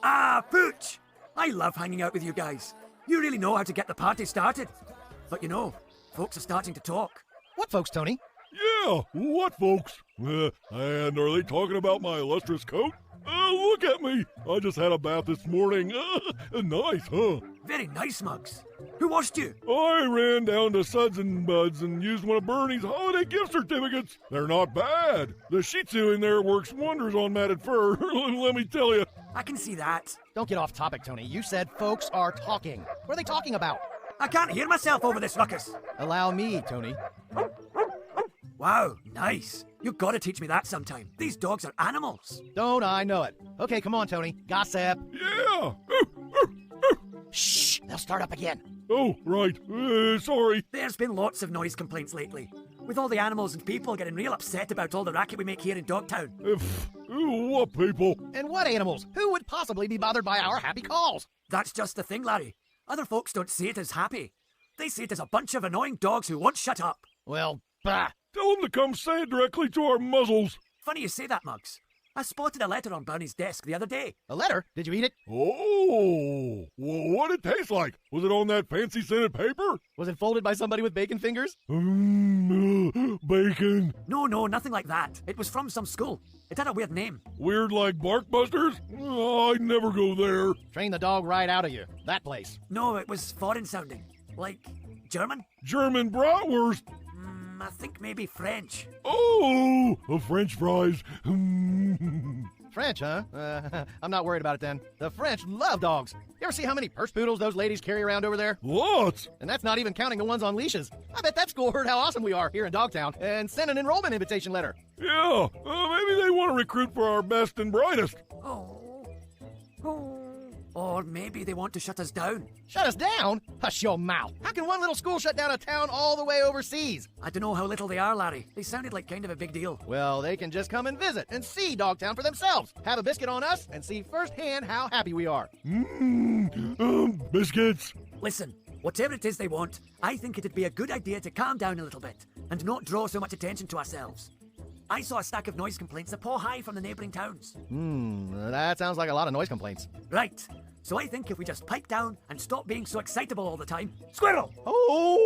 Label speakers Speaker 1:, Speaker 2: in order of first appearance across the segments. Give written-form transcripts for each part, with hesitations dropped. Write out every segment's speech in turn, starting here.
Speaker 1: Ah, Pooch! I love hanging out with you guys. You really know how to get the party started. But you know, folks are starting to talk.
Speaker 2: What folks, Tony?
Speaker 3: Yeah, what folks? And are they talking about my illustrious coat? Look at me! I just had a bath this morning. Nice, huh?
Speaker 1: Very nice, Mugs. Who washed you?
Speaker 3: I ran down to Suds and Buds and used one of Bernie's holiday gift certificates. They're not bad. The Shih Tzu in there works wonders on matted fur, let me tell you.
Speaker 1: I can see that.
Speaker 2: Don't get off topic, Tony. You said folks are talking. What are they talking about?
Speaker 1: I can't hear myself over this ruckus.
Speaker 2: Allow me, Tony.
Speaker 1: Wow, nice. You gotta teach me that sometime. These dogs are animals.
Speaker 2: Don't I know it? Okay, come on, Tony. Gossip.
Speaker 3: Yeah!
Speaker 2: Shh! They'll start up again.
Speaker 3: Oh, right. Sorry.
Speaker 1: There's been lots of noise complaints lately, with all the animals and people getting real upset about all the racket we make here in Dogtown.
Speaker 3: What people?
Speaker 2: And what animals? Who would possibly be bothered by our happy calls?
Speaker 1: That's just the thing, Larry. Other folks don't see it as happy. They see it as a bunch of annoying dogs who won't shut up.
Speaker 2: Well, bah!
Speaker 3: Tell them to come say it directly to our muzzles.
Speaker 1: Funny you say that, Mugs. I spotted a letter on Bernie's desk the other day.
Speaker 2: A letter? Did you eat it?
Speaker 3: Oh, well, what did it taste like? Was it on that fancy scented paper?
Speaker 2: Was it folded by somebody with bacon fingers?
Speaker 3: Bacon.
Speaker 1: No, nothing like that. It was from some school. It had a weird name.
Speaker 3: Weird like Barkbusters? Oh, I'd never go there.
Speaker 2: Train the dog right out of you. That place.
Speaker 1: No, it was foreign sounding. Like German?
Speaker 3: German bratwurst.
Speaker 1: I think maybe French.
Speaker 3: Oh, French fries.
Speaker 2: French, huh? I'm not worried about it then. The French love dogs. You ever see how many purse poodles those ladies carry around over there?
Speaker 3: Lots.
Speaker 2: And that's not even counting the ones on leashes. I bet that school heard how awesome we are here in Dogtown and sent an enrollment invitation letter.
Speaker 3: Yeah, maybe they want to recruit for our best and brightest.
Speaker 1: Oh. Or maybe they want to shut us down.
Speaker 2: Shut us down? Hush your mouth. How can one little school shut down a town all the way overseas?
Speaker 1: I don't know how little they are, Larry. They sounded like kind of a big deal.
Speaker 2: Well, they can just come and visit and see Dogtown for themselves. Have a biscuit on us and see firsthand how happy we are.
Speaker 3: Biscuits.
Speaker 1: Listen, whatever it is they want, I think it'd be a good idea to calm down a little bit and not draw so much attention to ourselves. I saw a stack of noise complaints a paw high from the neighbouring towns.
Speaker 2: That sounds like a lot of noise complaints.
Speaker 1: Right. So I think if we just pipe down and stop being so excitable all the time... Squirrel!
Speaker 2: Oh!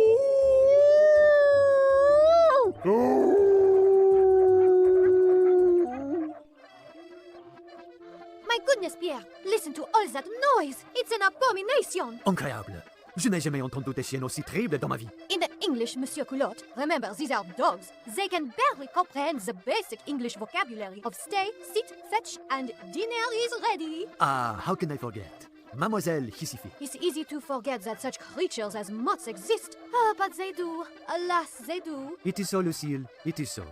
Speaker 4: My goodness, Pierre, listen to all that noise. It's an abomination.
Speaker 1: Incroyable. Je n'ai jamais entendu des chiens aussi terribles dans ma vie.
Speaker 4: In the English, Monsieur Culotte, remember, these are dogs. They can barely comprehend the basic English vocabulary of stay, sit, fetch, and dinner is ready.
Speaker 1: Ah, how can I forget? Mademoiselle Hissifit.
Speaker 4: It's easy to forget that such creatures as moths exist. But they do. Alas, they do.
Speaker 1: It is so, Lucille. It is so.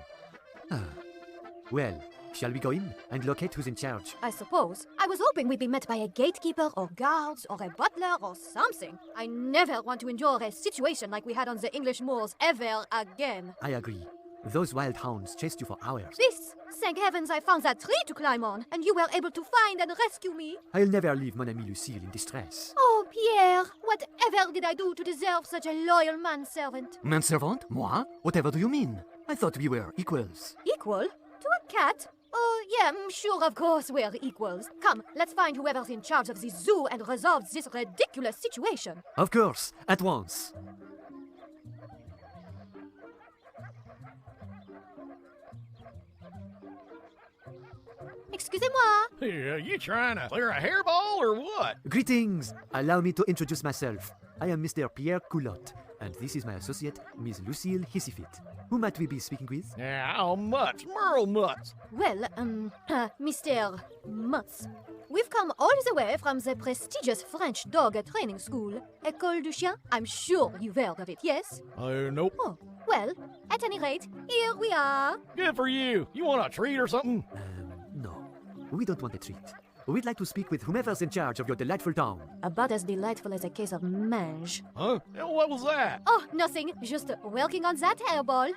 Speaker 1: Well, shall we go in and locate who's in charge?
Speaker 4: I suppose. I was hoping we'd be met by a gatekeeper or guards or a butler or something. I never want to endure a situation like we had on the English moors ever again.
Speaker 1: I agree. Those wild hounds chased you for hours.
Speaker 4: This, thank heavens I found that tree to climb on, and you were able to find and rescue me.
Speaker 1: I'll never leave mon ami Lucille in distress.
Speaker 4: Oh, Pierre, whatever did I do to deserve such a loyal manservant?
Speaker 1: Manservant? Moi? Whatever do you mean? I thought we were equals.
Speaker 4: Equal? To a cat? Oh, yeah, sure, of course we're equals. Come, let's find whoever's in charge of the zoo and resolve this ridiculous situation.
Speaker 1: Of course, at once.
Speaker 4: Excusez-moi.
Speaker 2: Hey, you trying to clear a hairball or what?
Speaker 1: Greetings! Allow me to introduce myself. I am Mr. Pierre Culotte, and this is my associate, Miss Lucille Hissifit. Who might we be speaking with?
Speaker 2: Yeah, how much? Merle Mutz.
Speaker 4: Well, Mr. Mutz. We've come all the way from the prestigious French dog training school, École du Chien. I'm sure you've heard of it, yes?
Speaker 2: Nope.
Speaker 4: Oh, well, at any rate, here we are.
Speaker 2: Good for you. You want a treat or something?
Speaker 1: No. We don't want a treat. We'd like to speak with whomever's in charge of your delightful town.
Speaker 4: About as delightful as a case of mange.
Speaker 2: Huh? What was that?
Speaker 4: Oh, nothing. Just working on that hairball.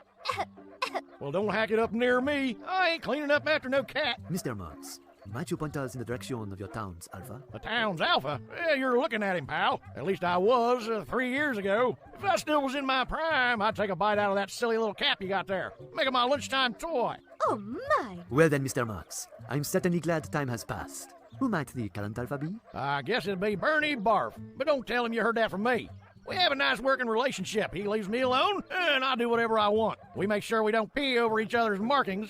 Speaker 2: Well, don't hack it up near me. I ain't cleaning up after no cat.
Speaker 1: Mr. Mutz, might you point us in the direction of your town's Alpha?
Speaker 2: The town's Alpha? Yeah, you're looking at him, pal. At least I was 3 years ago. If I still was in my prime, I'd take a bite out of that silly little cap you got there. Make it my lunchtime toy.
Speaker 4: Oh, my.
Speaker 1: Well then, Mr. Mutz, I'm certainly glad time has passed. Who might the current alpha be?
Speaker 2: I guess it'd be Bernie Barf, but don't tell him you heard that from me. We have a nice working relationship. He leaves me alone, and I do whatever I want. We make sure we don't pee over each other's markings.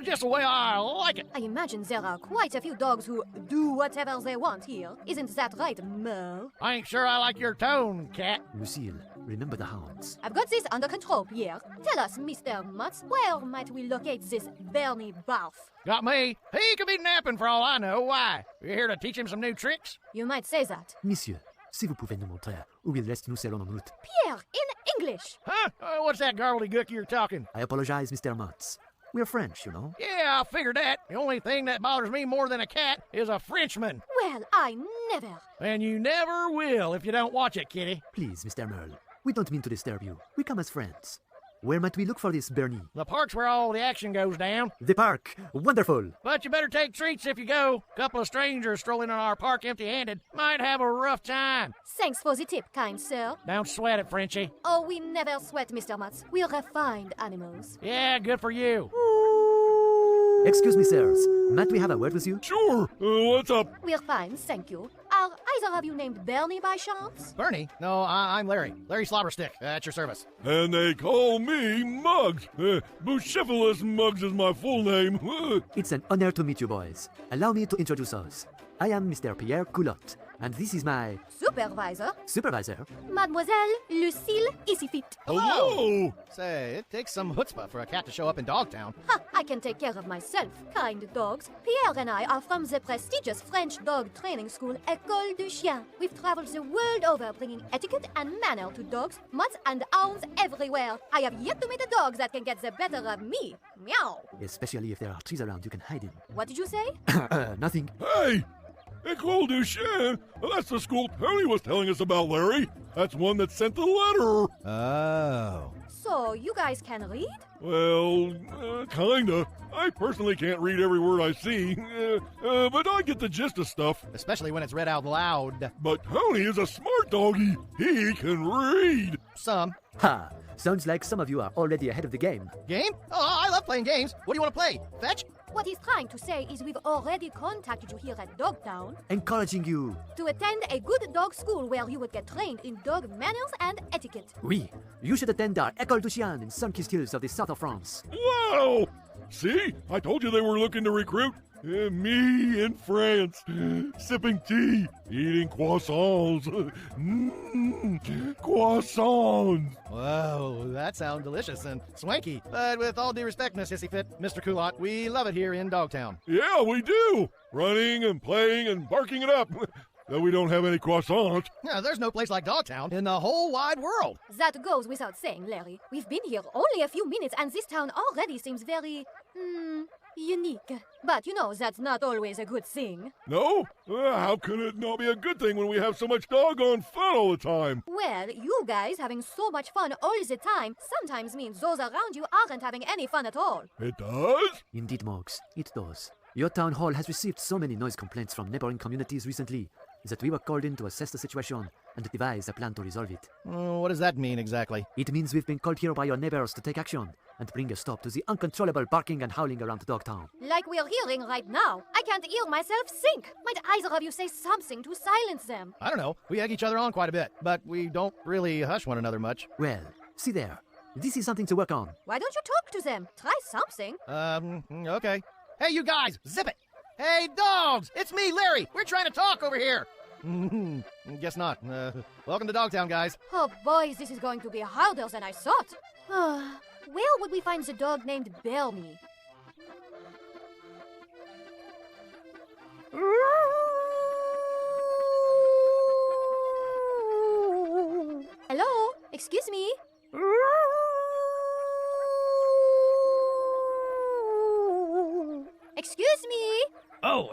Speaker 2: Just the way I like it.
Speaker 4: I imagine there are quite a few dogs who do whatever they want here. Isn't that right, Merle?
Speaker 2: I ain't sure I like your tone, cat.
Speaker 1: Lucille, remember the hounds.
Speaker 4: I've got this under control, Pierre. Tell us, Mr. Mutz, where might we locate this Bernie Barf?
Speaker 2: Got me. He could be napping for all I know. Why? You here to teach him some new tricks?
Speaker 4: You might say that.
Speaker 1: Monsieur, si vous pouvez nous montrer où il reste, nous serons en route.
Speaker 4: Pierre, in English!
Speaker 2: Huh? What's that gobbledygook you're talking?
Speaker 1: I apologize, Mr. Mutz. We're French, you know.
Speaker 2: Yeah, I figured that. The only thing that bothers me more than a cat is a Frenchman.
Speaker 4: Well, I never.
Speaker 2: And you never will if you don't watch it, kitty.
Speaker 1: Please, Mr. Merle, we don't mean to disturb you. We come as friends. Where might we look for this Bernie?
Speaker 2: The park's where all the action goes down.
Speaker 1: The park. Wonderful.
Speaker 2: But you better take treats if you go. A couple of strangers strolling in our park empty-handed might have a rough time.
Speaker 4: Thanks for the tip, kind sir.
Speaker 2: Don't sweat it, Frenchie.
Speaker 4: Oh, we never sweat, Mr. Mutz. We're refined animals.
Speaker 2: Yeah, good for you.
Speaker 1: Excuse me, sirs. Might we have a word with you?
Speaker 3: Sure. What's up?
Speaker 4: We're fine, thank you. Are either of you named Bernie by chance?
Speaker 2: Bernie? No, I'm Larry. Larry Slobberstick. At your service.
Speaker 3: And they call me Muggs. Bucephalus Muggs is my full name.
Speaker 1: It's an honor to meet you, boys. Allow me to introduce us. I am Mr. Pierre Culotte, and this is my
Speaker 4: Supervisor,
Speaker 1: supervisor.
Speaker 4: Mademoiselle Lucille Easyfeet.
Speaker 3: Hello.
Speaker 2: Say, it takes some chutzpah for a cat to show up in Dogtown.
Speaker 4: Ha! I can take care of myself, kind dogs. Pierre and I are from the prestigious French dog training school École du Chien. We've traveled the world over bringing etiquette and manner to dogs, mutts, and hounds everywhere. I have yet to meet a dog that can get the better of me. Meow.
Speaker 1: Especially if there are trees around you can hide in.
Speaker 4: What did you say?
Speaker 1: Nothing.
Speaker 3: Hey. École du Chien. That's the school Tony was telling us about, Larry. That's one that sent the letter.
Speaker 2: Oh.
Speaker 4: So, you guys can read?
Speaker 3: Well, kinda. I personally can't read every word I see, but I get the gist of stuff.
Speaker 2: Especially when it's read out loud.
Speaker 3: But Tony is a smart doggy. He can read.
Speaker 2: Some.
Speaker 1: Ha! Sounds like some of you are already ahead of the game.
Speaker 2: Game? Oh, I love playing games. What do you want to play? Fetch?
Speaker 4: What he's trying to say is we've already contacted you here at Dogtown
Speaker 1: Encouraging you.
Speaker 4: to attend a good dog school where you would get trained in dog manners and etiquette.
Speaker 1: Oui, you should attend our École du Chien in sun-kissed hills of the south of France.
Speaker 3: Wow! See? I told you they were looking to recruit. Me in France, sipping tea, eating croissants. Croissants!
Speaker 2: Whoa, that sounds delicious and swanky. But with all due respect, Miss Hissy-Fit, Mr. Culotte, we love it here in Dogtown.
Speaker 3: Yeah, we do! Running and playing and barking it up. Though we don't have any croissants.
Speaker 2: Yeah, there's no place like Dogtown in the whole wide world.
Speaker 4: That goes without saying, Larry. We've been here only a few minutes and this town already seems very, unique. But you know, that's not always a good thing.
Speaker 3: No? How can it not be a good thing when we have so much doggone fun all the time?
Speaker 4: Well, you guys having so much fun all the time sometimes means those around you aren't having any fun at all.
Speaker 3: It does?
Speaker 1: Indeed, Moggs, it does. Your town hall has received so many noise complaints from neighboring communities recently that we were called in to assess the situation and devise a plan to resolve it.
Speaker 2: What does that mean exactly?
Speaker 1: It means we've been called here by your neighbors to take action and bring a stop to the uncontrollable barking and howling around Dogtown.
Speaker 4: Like we're hearing right now. I can't hear myself think. Might either of you say something to silence them?
Speaker 2: I don't know. We egg each other on quite a bit, but we don't really hush one another much.
Speaker 1: Well, see there. This is something to work on.
Speaker 4: Why don't you talk to them? Try something.
Speaker 2: Okay. Hey, you guys, zip it! Hey, dogs! It's me, Larry! We're trying to talk over here! Guess not. Welcome to Dogtown, guys.
Speaker 4: Oh boys, this is going to be harder than I thought. Where would we find the dog named Bernie? Hello? Excuse me? Excuse me?
Speaker 5: Oh,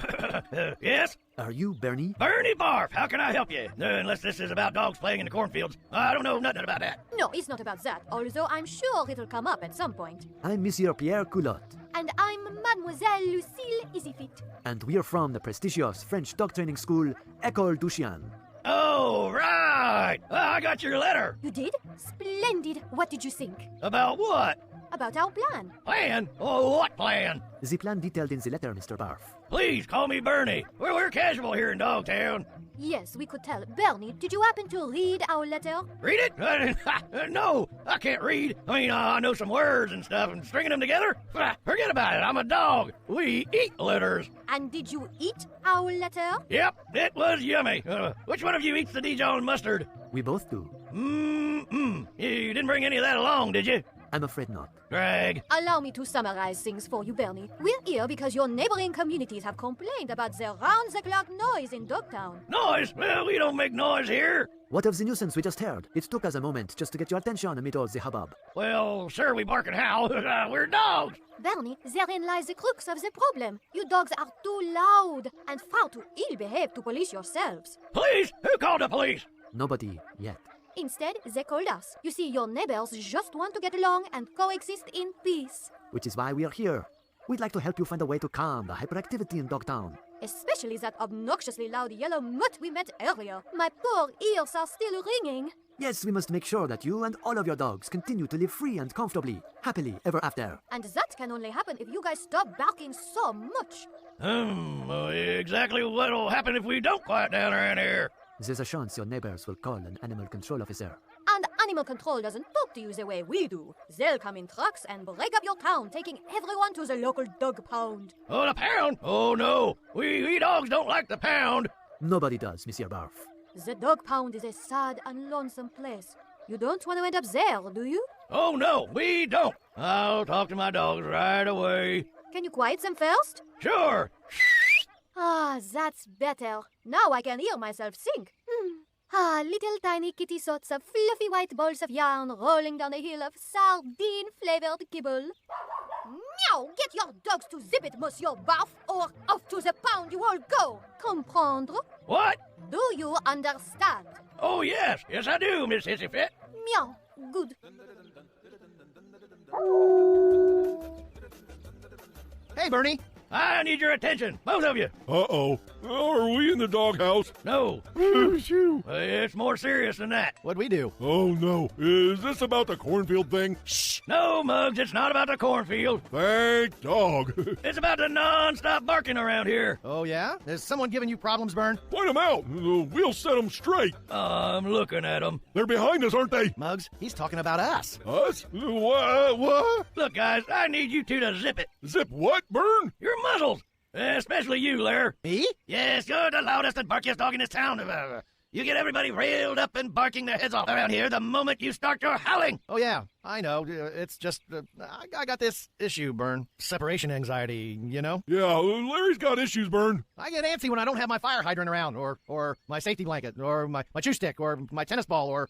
Speaker 5: yes?
Speaker 1: Are you Bernie?
Speaker 5: Bernie Barf, how can I help you? Unless this is about dogs playing in the cornfields. I don't know nothing about that.
Speaker 4: No, it's not about that, although I'm sure it'll come up at some point.
Speaker 1: I'm Monsieur Pierre Culotte,
Speaker 4: And I'm Mademoiselle Lucille Easyfeet.
Speaker 1: and we are from the prestigious French dog training school École du Chien.
Speaker 5: Oh, right. I got your letter.
Speaker 4: You did? Splendid. What did you think?
Speaker 5: About what?
Speaker 4: about our plan.
Speaker 5: Plan? Oh, what plan?
Speaker 1: The plan detailed in the letter, Mr. Barf.
Speaker 5: Please call me Bernie. We're casual here in Dogtown.
Speaker 4: Yes, we could tell. Bernie, did you happen to read our letter?
Speaker 5: Read it? No, I can't read. I mean, I know some words and stuff, and stringing them together? Forget about it. I'm a dog. We eat letters.
Speaker 4: And did you eat our letter?
Speaker 5: Yep, it was yummy. Which one of you eats the Dijon mustard?
Speaker 1: We both do.
Speaker 5: You didn't bring any of that along, did you?
Speaker 1: I'm afraid not.
Speaker 5: Greg.
Speaker 4: Allow me to summarize things for you, Bernie. We're here because your neighboring communities have complained about the round-the-clock noise in Dogtown.
Speaker 5: Noise? Well, we don't make noise here.
Speaker 1: What of the nuisance we just heard? It took us a moment just to get your attention amid all the hubbub.
Speaker 5: Well, sure, we bark and howl. We're dogs.
Speaker 4: Bernie, therein lies the crux of the problem. You dogs are too loud and far too ill-behaved to police yourselves.
Speaker 5: Police? Who called the police?
Speaker 1: Nobody yet.
Speaker 4: Instead, they called us. You see, your neighbors just want to get along and coexist in peace.
Speaker 1: Which is why we are here. We'd like to help you find a way to calm the hyperactivity in Dogtown.
Speaker 4: Especially that obnoxiously loud yellow mutt we met earlier. My poor ears are still ringing.
Speaker 1: Yes, we must make sure that you and all of your dogs continue to live free and comfortably, happily ever after.
Speaker 4: And that can only happen if you guys stop barking so much.
Speaker 5: Exactly what'll happen if we don't quiet down around here.
Speaker 1: There's a chance your neighbors will call an animal control officer.
Speaker 4: And animal control doesn't talk to you the way we do. They'll come in trucks and break up your town, taking everyone to the local dog pound.
Speaker 5: Oh, the pound? Oh, no. We dogs don't like the pound.
Speaker 1: Nobody does, Monsieur Barf.
Speaker 4: The dog pound is a sad and lonesome place. You don't want to end up there, do you?
Speaker 5: Oh, no, we don't. I'll talk to my dogs right away.
Speaker 4: Can you quiet them first?
Speaker 5: Sure.
Speaker 4: Ah, that's better. Now I can hear myself think. Little tiny kitty sots of fluffy white balls of yarn rolling down a hill of sardine-flavored kibble. Meow! Get your dogs to zip it, Monsieur Barf, or off to the pound you all go. Comprendre?
Speaker 5: What?
Speaker 4: Do you understand?
Speaker 5: Oh, yes. Yes, I do, Miss Hissyfit.
Speaker 4: Meow. Good.
Speaker 2: Hey, Bernie.
Speaker 5: I need your attention, both of you.
Speaker 3: Uh-oh. Are we in the doghouse?
Speaker 5: No,
Speaker 3: Phew.
Speaker 5: it's more serious than that.
Speaker 2: What'd we do?
Speaker 3: Oh, no. Is this about the cornfield thing?
Speaker 5: Shh. No, Muggs, it's not about the cornfield.
Speaker 3: Thank dog.
Speaker 5: It's about the non-stop barking around here.
Speaker 2: Oh, yeah? Is someone giving you problems, Bern?
Speaker 3: Point them out. We'll set them straight.
Speaker 5: I'm looking at them.
Speaker 3: They're behind us, aren't they?
Speaker 2: Muggs, he's talking about us.
Speaker 3: Us? What?
Speaker 5: Look, guys, I need you two to zip it.
Speaker 3: Zip what, Burn?
Speaker 5: Your muzzles. Especially you, Lair.
Speaker 2: Me?
Speaker 5: Yes, you're the loudest and barkiest dog in this town. You get everybody railed up and barking their heads off around here the moment you start your howling.
Speaker 2: Oh, yeah, I know. It's just, I got this issue, Bern. Separation anxiety, you know?
Speaker 3: Yeah, Larry's got issues, Burn.
Speaker 2: I get antsy when I don't have my fire hydrant around, or my safety blanket, or my chew stick, or my tennis ball, or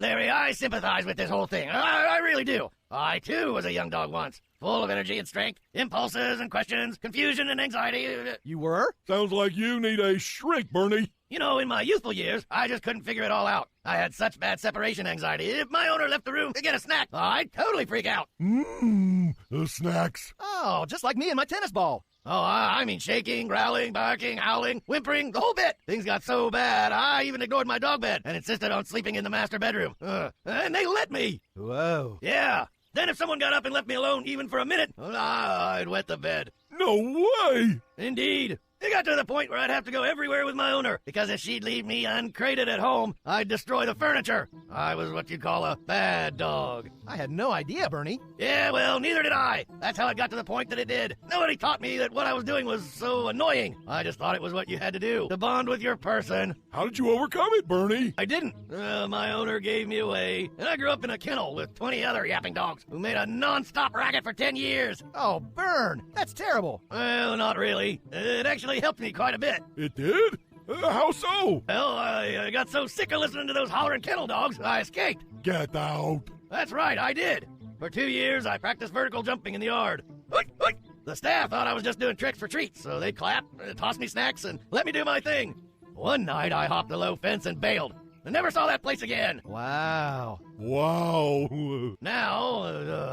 Speaker 5: Larry, I sympathize with this whole thing. I really do. I, too, was a young dog once. Full of energy and strength, impulses and questions, confusion and anxiety.
Speaker 2: You were?
Speaker 3: Sounds like you need a shrink, Bernie.
Speaker 5: You know, in my youthful years, I just couldn't figure it all out. I had such bad separation anxiety. If my owner left the room to get a snack, I'd totally freak out.
Speaker 3: The snacks.
Speaker 2: Oh, just like me and my tennis ball.
Speaker 5: Oh, I mean shaking, growling, barking, howling, whimpering, the whole bit. Things got so bad, I even ignored my dog bed and insisted on sleeping in the master bedroom. And they let me.
Speaker 2: Whoa.
Speaker 5: Yeah. Then if someone got up and left me alone even for a minute, I'd wet the bed.
Speaker 3: No way!
Speaker 5: Indeed. It got to the point where I'd have to go everywhere with my owner, because if she'd leave me uncrated at home, I'd destroy the furniture. I was what you'd call a bad dog.
Speaker 2: I had no idea, Bernie.
Speaker 5: Yeah, well, neither did I. That's how it got to the point that it did. Nobody taught me that what I was doing was so annoying. I just thought it was what you had to do, to bond with your person.
Speaker 3: How did you overcome it, Bernie?
Speaker 5: I didn't. My owner gave me away, and I grew up in a kennel with 20 other yapping dogs who made a non-stop racket for 10 years.
Speaker 2: Oh, Bern, that's terrible.
Speaker 5: Well, not really. It actually helped me quite a bit.
Speaker 3: It did? How so?
Speaker 5: Well, I got so sick of listening to those hollering kennel dogs, I escaped.
Speaker 3: Get out.
Speaker 5: That's right, I did. For 2 years, I practiced vertical jumping in the yard. Hoot, hoot. The staff thought I was just doing tricks for treats, so they'd clap, toss me snacks, and let me do my thing. One night, I hopped the low fence and bailed. I never saw that place again.
Speaker 2: Wow.
Speaker 3: Wow.
Speaker 5: Now,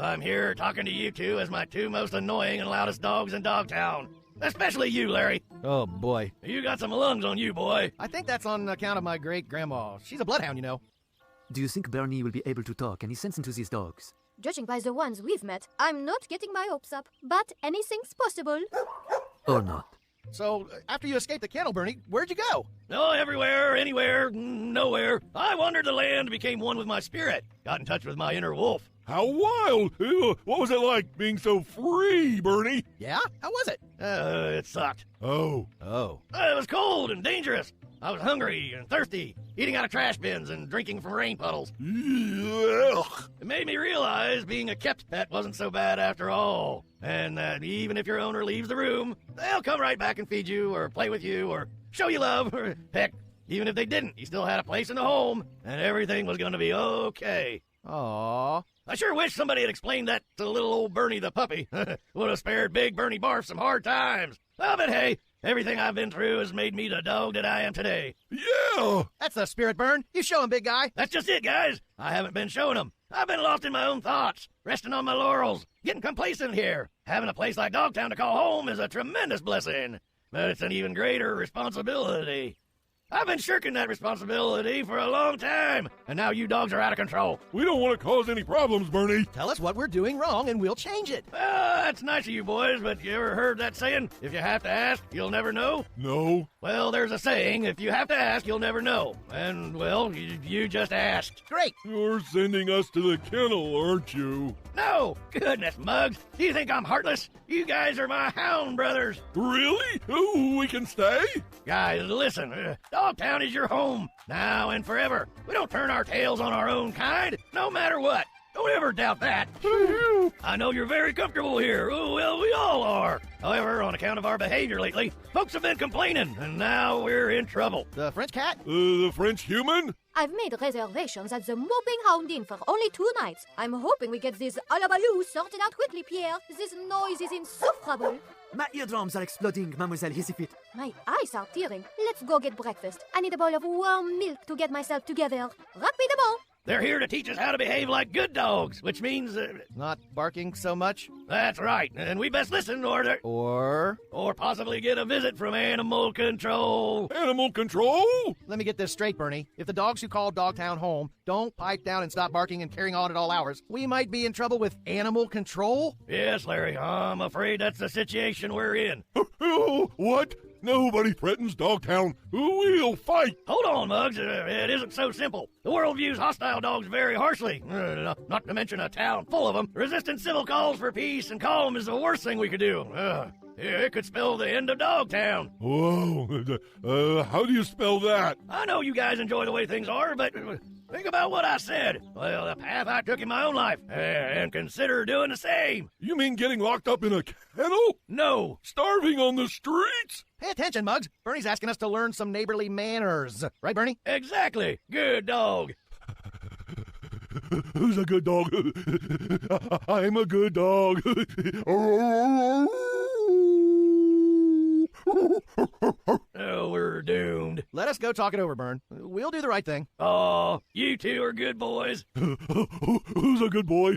Speaker 5: I'm here talking to you two as my two most annoying and loudest dogs in Dogtown. Especially you, Larry.
Speaker 2: Oh, boy.
Speaker 5: You got some lungs on you, boy.
Speaker 2: I think that's on account of my great-grandma. She's a bloodhound, you know.
Speaker 1: Do you think Bernie will be able to talk any sense into these dogs?
Speaker 4: Judging by the ones we've met, I'm not getting my hopes up. But anything's possible.
Speaker 1: Or not.
Speaker 5: So, after you escaped the kennel, Bernie, where'd you go? Oh, everywhere, anywhere, nowhere. I wandered the land, became one with my spirit. Got in touch with my inner wolf.
Speaker 3: How wild! What was it like being so free, Bernie?
Speaker 5: Yeah? How was it? It sucked.
Speaker 3: Oh.
Speaker 5: It was cold and dangerous. I was hungry and thirsty, eating out of trash bins and drinking from rain puddles.
Speaker 3: Ugh.
Speaker 5: It made me realize being a kept pet wasn't so bad after all. And that even if your owner leaves the room, they'll come right back and feed you or play with you or show you love or heck, even if they didn't, you still had a place in the home and everything was going to be okay.
Speaker 2: Aww.
Speaker 5: I sure wish somebody had explained that to little old Bernie the puppy. Would have spared big Bernie Barf some hard times. Oh, but hey, everything I've been through has made me the dog that I am today.
Speaker 3: Yeah!
Speaker 2: That's the spirit, Bern. You show him, big guy.
Speaker 5: That's just it, guys. I haven't been showing them. I've been lost in my own thoughts, resting on my laurels, getting complacent here. Having a place like Dogtown to call home is a tremendous blessing, but it's an even greater responsibility. I've been shirking that responsibility for a long time, and now you dogs are out of control.
Speaker 3: We don't want to cause any problems, Bernie.
Speaker 2: Tell us what we're doing wrong, and we'll change it.
Speaker 5: Well, that's nice of you boys, but you ever heard that saying, if you have to ask, you'll never know?
Speaker 3: No.
Speaker 5: Well, there's a saying, if you have to ask, you'll never know. And, well, you just asked.
Speaker 2: Great.
Speaker 3: You're sending us to the kennel, aren't you?
Speaker 5: No! Goodness, Muggs. Do you think I'm heartless? You guys are my hound brothers.
Speaker 3: Really? Ooh, we can stay?
Speaker 5: Guys, listen. Dogtown is your home, now and forever. We don't turn our tails on our own kind, no matter what. Don't ever doubt that. I know you're very comfortable here. Oh, well, we all are. However, on account of our behavior lately, folks have been complaining, and now we're in trouble.
Speaker 2: The French cat?
Speaker 3: The French human?
Speaker 4: I've made reservations at the Moping Hound Inn for only 2 nights. I'm hoping we get this alabaloo sorted out quickly, Pierre. This noise is insufferable.
Speaker 1: My eardrums are exploding, Mademoiselle Hissifit.
Speaker 4: My eyes are tearing. Let's go get breakfast. I need a bowl of warm milk to get myself together. Rapidement!
Speaker 5: They're here to teach us how to behave like good dogs, which means...
Speaker 2: Not barking so much?
Speaker 5: That's right, and we best listen or possibly get a visit from animal control.
Speaker 3: Animal control?
Speaker 2: Let me get this straight, Bernie. If the dogs who call Dogtown home don't pipe down and stop barking and carrying on at all hours, we might be in trouble with animal control?
Speaker 5: Yes, Larry, I'm afraid that's the situation we're in.
Speaker 3: What? Nobody threatens Dogtown. We'll fight.
Speaker 5: Hold on, Muggs. It isn't so simple. The world views hostile dogs very harshly. Not to mention a town full of them. Resisting civil calls for peace and calm is the worst thing we could do. It could spell the end of Dogtown.
Speaker 3: Whoa. How do you spell that?
Speaker 5: I know you guys enjoy the way things are, but think about what I said. Well, the path I took in my own life, and consider doing the same.
Speaker 3: You mean getting locked up in a kennel?
Speaker 5: No.
Speaker 3: Starving on the streets?
Speaker 2: Pay attention, Muggs. Bernie's asking us to learn some neighborly manners. Right, Bernie?
Speaker 5: Exactly. Good dog.
Speaker 3: Who's a good dog? I'm a good dog.
Speaker 5: Oh, we're doomed.
Speaker 2: Let us go talk it over, Bern. We'll do the right thing.
Speaker 5: Oh, you two are good boys.
Speaker 3: Who's a good boy?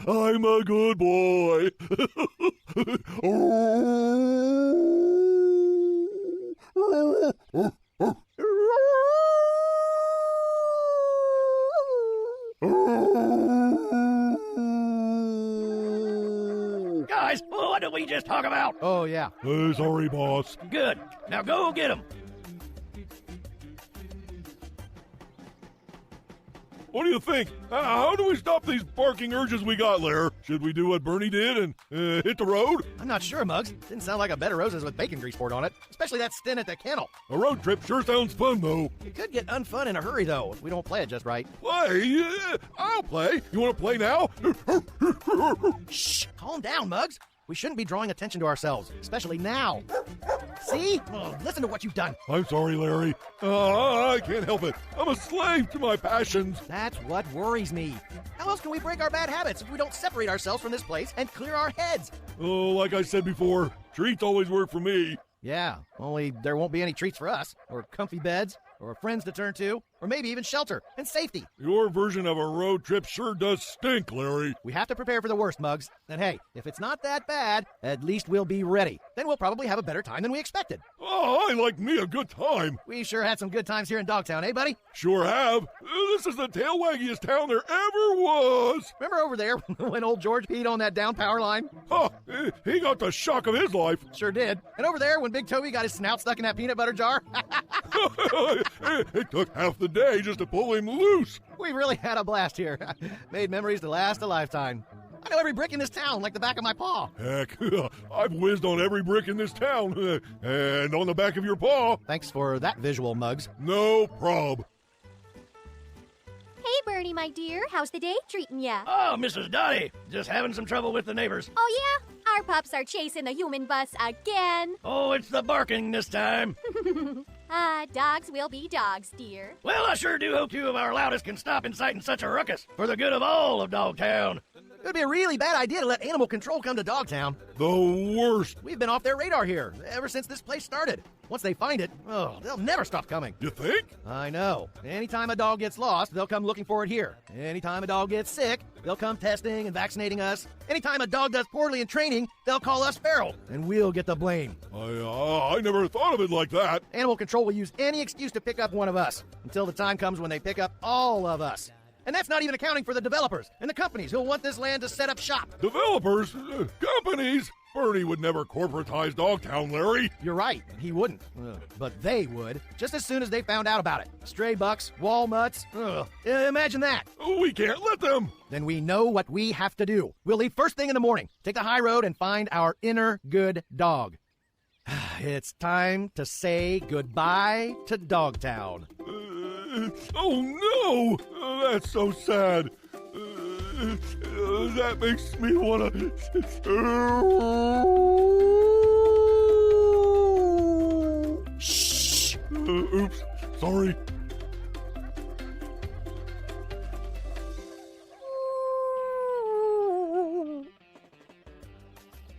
Speaker 3: I'm a good boy.
Speaker 5: Guys, what did we just talk about?
Speaker 2: Oh, yeah.
Speaker 3: Sorry, boss.
Speaker 5: Good. Now go get them.
Speaker 3: What do you think? How do we stop these barking urges we got, Lair? Should we do what Bernie did and hit the road?
Speaker 2: I'm not sure, Muggs. Didn't sound like a bed of roses with bacon grease poured on it. Especially that stint at the kennel.
Speaker 3: A road trip sure sounds fun, though.
Speaker 2: It could get unfun in a hurry, though, if we don't play it just right.
Speaker 3: Play? I'll play. You want to play now?
Speaker 2: Shh! Calm down, Muggs. We shouldn't be drawing attention to ourselves, especially now. See? Oh, listen to what you've done.
Speaker 3: I'm sorry, Larry. I can't help it. I'm a slave to my passions.
Speaker 2: That's what worries me. How else can we break our bad habits if we don't separate ourselves from this place and clear our heads?
Speaker 3: Oh, like I said before, treats always work for me.
Speaker 2: Yeah, only there won't be any treats for us, or comfy beds, or friends to turn to,
Speaker 5: or maybe even shelter and safety.
Speaker 3: Your version of a road trip sure does stink, Larry.
Speaker 5: We have to prepare for the worst, Muggs. And hey, if it's not that bad, at least we'll be ready. Then we'll probably have a better time than we expected.
Speaker 3: Oh, I like me a good time.
Speaker 5: We sure had some good times here in Dogtown, eh, buddy?
Speaker 3: Sure have. This is the tail-waggiest town there ever was.
Speaker 5: Remember over there when old George peed on that down power line?
Speaker 3: Huh, he got the shock of his life.
Speaker 5: Sure did. And over there when Big Toby got his snout stuck in that peanut butter jar?
Speaker 3: It took half the day just to pull him loose.
Speaker 5: We really had a blast here. Made memories to last a lifetime. I know every brick in this town like the back of my paw.
Speaker 3: Heck, I've whizzed on every brick in this town. And on the back of your paw.
Speaker 5: Thanks for that visual, Muggs.
Speaker 3: No prob.
Speaker 4: Hey, Bernie, my dear, how's the day treating ya?
Speaker 5: Oh, Mrs. Dottie, just having some trouble with the neighbors.
Speaker 4: Oh, yeah? Our pups are chasing the human bus again.
Speaker 5: Oh, it's the barking this time.
Speaker 4: Dogs will be dogs, dear.
Speaker 5: Well, I sure do hope two of our loudest can stop inciting such a ruckus for the good of all of Dogtown. It would be a really bad idea to let animal control come to Dogtown.
Speaker 3: The worst.
Speaker 5: We've been off their radar here ever since this place started. Once they find it, they'll never stop coming.
Speaker 3: You think?
Speaker 5: I know. Anytime a dog gets lost, they'll come looking for it here. Anytime a dog gets sick, they'll come testing and vaccinating us. Anytime a dog does poorly in training, they'll call us feral, and we'll get the blame.
Speaker 3: I never thought of it like that.
Speaker 5: Animal control will use any excuse to pick up one of us, until the time comes when they pick up all of us. And that's not even accounting for the developers and the companies who'll want this land to set up shop.
Speaker 3: Developers? Companies? Bernie would never corporatize Dogtown, Larry.
Speaker 5: You're right, he wouldn't. But they would, just as soon as they found out about it. Stray bucks, walnuts, imagine that.
Speaker 3: We can't let them.
Speaker 5: Then we know what we have to do. We'll leave first thing in the morning, take the high road, and find our inner good dog. It's time to say goodbye to Dogtown.
Speaker 3: Oh no! That's so sad. That makes me want to.
Speaker 5: Shh!
Speaker 3: Oops. Sorry.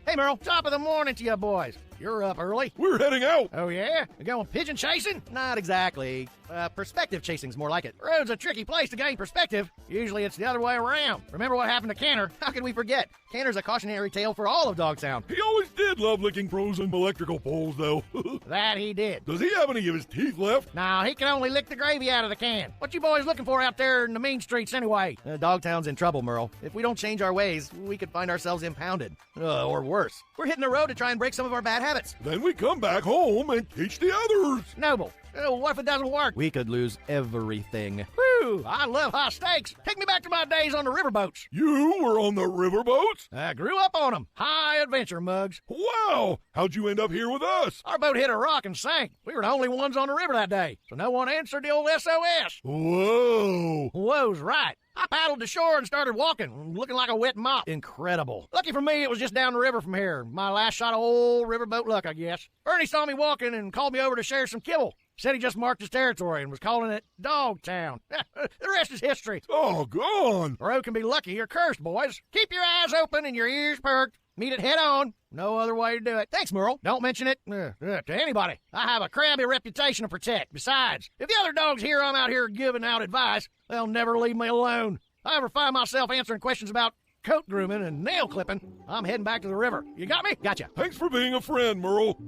Speaker 2: Hey, Merle, top of the morning to you boys. You're up early.
Speaker 3: We're heading out.
Speaker 2: Oh, yeah? You going pigeon chasing?
Speaker 5: Not exactly. Perspective chasing's more like it.
Speaker 2: Road's a tricky place to gain perspective. Usually it's the other way around. Remember what happened to Canner?
Speaker 5: How could we forget? Canner's a cautionary tale for all of Dogtown.
Speaker 3: He always did love licking frozen electrical poles, though.
Speaker 2: That he did.
Speaker 3: Does he have any of his teeth left?
Speaker 2: Now, he can only lick the gravy out of the can. What you boys looking for out there in the mean streets anyway?
Speaker 5: Dogtown's in trouble, Merle. If we don't change our ways, we could find ourselves impounded. Or worse. We're hitting the road to try and break some of our bad habits.
Speaker 3: Then we come back home and teach the others.
Speaker 2: Noble. What if it doesn't work?
Speaker 5: We could lose everything.
Speaker 2: Whew, I love high stakes. Take me back to my days on the riverboats.
Speaker 3: You were on the riverboats?
Speaker 2: I grew up on them. High adventure, Muggs.
Speaker 3: Wow! How'd you end up here with us?
Speaker 2: Our boat hit a rock and sank. We were the only ones on the river that day, so no one answered the old SOS.
Speaker 3: Whoa!
Speaker 2: Whoa's right. I paddled to shore and started walking, looking like a wet mop.
Speaker 5: Incredible.
Speaker 2: Lucky for me, it was just down the river from here. My last shot of old riverboat luck, I guess. Bernie saw me walking and called me over to share some kibble. Said he just marked his territory and was calling it Dogtown. The rest is history.
Speaker 3: Oh, gone!
Speaker 2: The road can be lucky or cursed, boys. Keep your eyes open and your ears perked. Meet it head on. No other way to do it.
Speaker 5: Thanks, Merle.
Speaker 2: Don't mention it to anybody. I have a crabby reputation to protect. Besides, if the other dogs hear I'm out here giving out advice, they'll never leave me alone. If I ever find myself answering questions about coat grooming and nail clipping, I'm heading back to the river. You got me?
Speaker 5: Gotcha.
Speaker 3: Thanks for being a friend, Merle.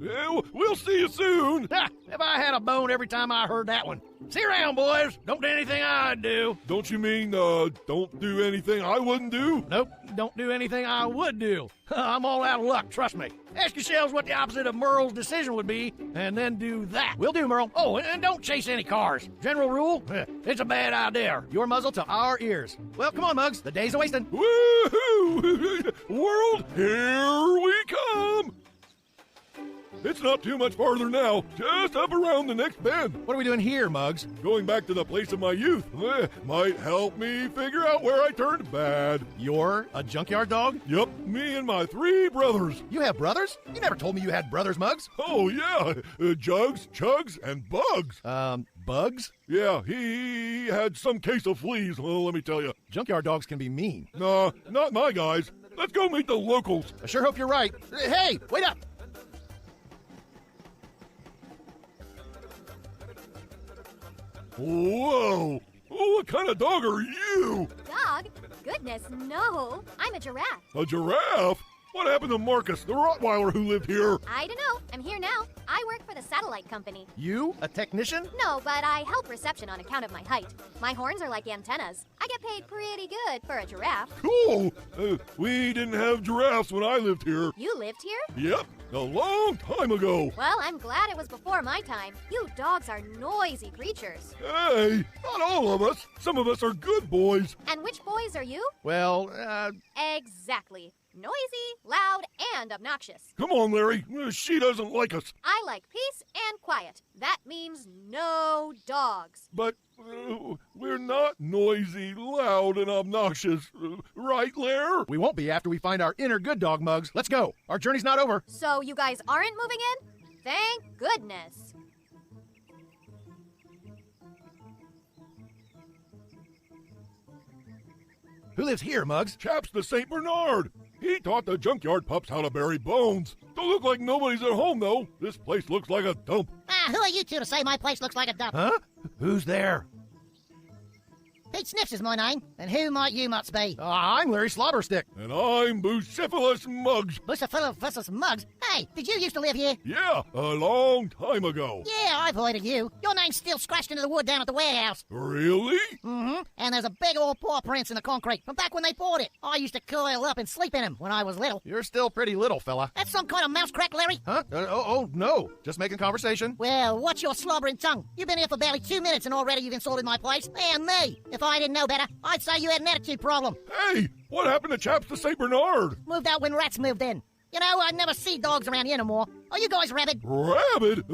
Speaker 3: We'll see you soon.
Speaker 2: If I had a bone every time I heard that one. See you around, boys. Don't do anything I'd do.
Speaker 3: Don't you mean, don't do anything I wouldn't do?
Speaker 2: Nope, don't do anything I would do. I'm all out of luck, trust me. Ask yourselves what the opposite of Merle's decision would be, and then do that.
Speaker 5: Will do, Merle.
Speaker 2: Oh, and don't chase any cars. General rule, it's a bad idea.
Speaker 5: Your muzzle to our ears. Well, come on, Muggs. The day's a-wasting.
Speaker 3: Woohoo! World, here we come! It's not too much farther now, just up around the next bend.
Speaker 5: What are we doing here, Muggs?
Speaker 3: Going back to the place of my youth. Might help me figure out where I turned bad.
Speaker 5: You're a junkyard dog?
Speaker 3: Yup, me and my 3 brothers.
Speaker 5: You have brothers? You never told me you had brothers, Muggs.
Speaker 3: Oh, yeah. Jugs, Chugs, and Bugs.
Speaker 5: Bugs?
Speaker 3: Yeah, he had some case of fleas, well, let me tell you.
Speaker 5: Junkyard dogs can be mean.
Speaker 3: Nah, not my guys. Let's go meet the locals.
Speaker 5: I sure hope you're right. Hey, wait up!
Speaker 3: Whoa! Oh, what kind of dog are you?
Speaker 4: Dog? Goodness, no. I'm a giraffe.
Speaker 3: A giraffe? What happened to Marcus, the Rottweiler who lived here?
Speaker 4: I don't know. I'm here now. I work for the satellite company.
Speaker 2: You? A technician?
Speaker 4: No, but I help reception on account of my height. My horns are like antennas. I get paid pretty good for a giraffe.
Speaker 3: Cool! We didn't have giraffes when I lived here.
Speaker 4: You lived here?
Speaker 3: Yep, a long time ago.
Speaker 4: Well, I'm glad it was before my time. You dogs are noisy creatures.
Speaker 3: Hey, not all of us. Some of us are good boys.
Speaker 4: And which boys are you?
Speaker 2: Well,
Speaker 4: Exactly. Noisy, loud, and obnoxious.
Speaker 3: Come on, Larry. She doesn't like us.
Speaker 4: I like peace and quiet. That means no dogs.
Speaker 3: But we're not noisy, loud, and obnoxious. Right, Lair?
Speaker 2: we won't be after we find our inner good dog, Muggs. Let's go. Our journey's not over.
Speaker 4: So you guys aren't moving in? Thank goodness.
Speaker 2: Who lives here, Muggs?
Speaker 3: Chaps the St. Bernard. He taught the junkyard pups how to bury bones. Don't look like nobody's at home, though. This place looks like a dump.
Speaker 6: Who are you two to say my place looks like a dump?
Speaker 2: Huh? Who's there?
Speaker 6: Pete Sniffs is my name, and who might you muts be?
Speaker 2: I'm Larry Slobberstick.
Speaker 3: And I'm Bucephalus Muggs.
Speaker 6: Bucephalus Muggs? Hey, did you used to live here?
Speaker 3: Yeah, a long time ago.
Speaker 6: Yeah, I've heard of you. Your name's still scratched into the wood down at the warehouse.
Speaker 3: Really?
Speaker 6: Mm-hmm. And there's a big old paw prints in the concrete from back when they poured it. I used to coil up and sleep in them when I was little.
Speaker 2: You're still pretty little, fella.
Speaker 6: That's some kind of mouse crack, Larry?
Speaker 2: Huh? No. Just making conversation.
Speaker 6: Well, what's your slobbering tongue? You've been here for barely 2 minutes and already you've insulted my place. And me. If I didn't know better, I'd say you had an attitude problem.
Speaker 3: Hey, what happened to Chaps the St. Bernard?
Speaker 6: Moved out when rats moved in. You know, I never see dogs around here no more. Are you guys rabid?
Speaker 3: Rabid?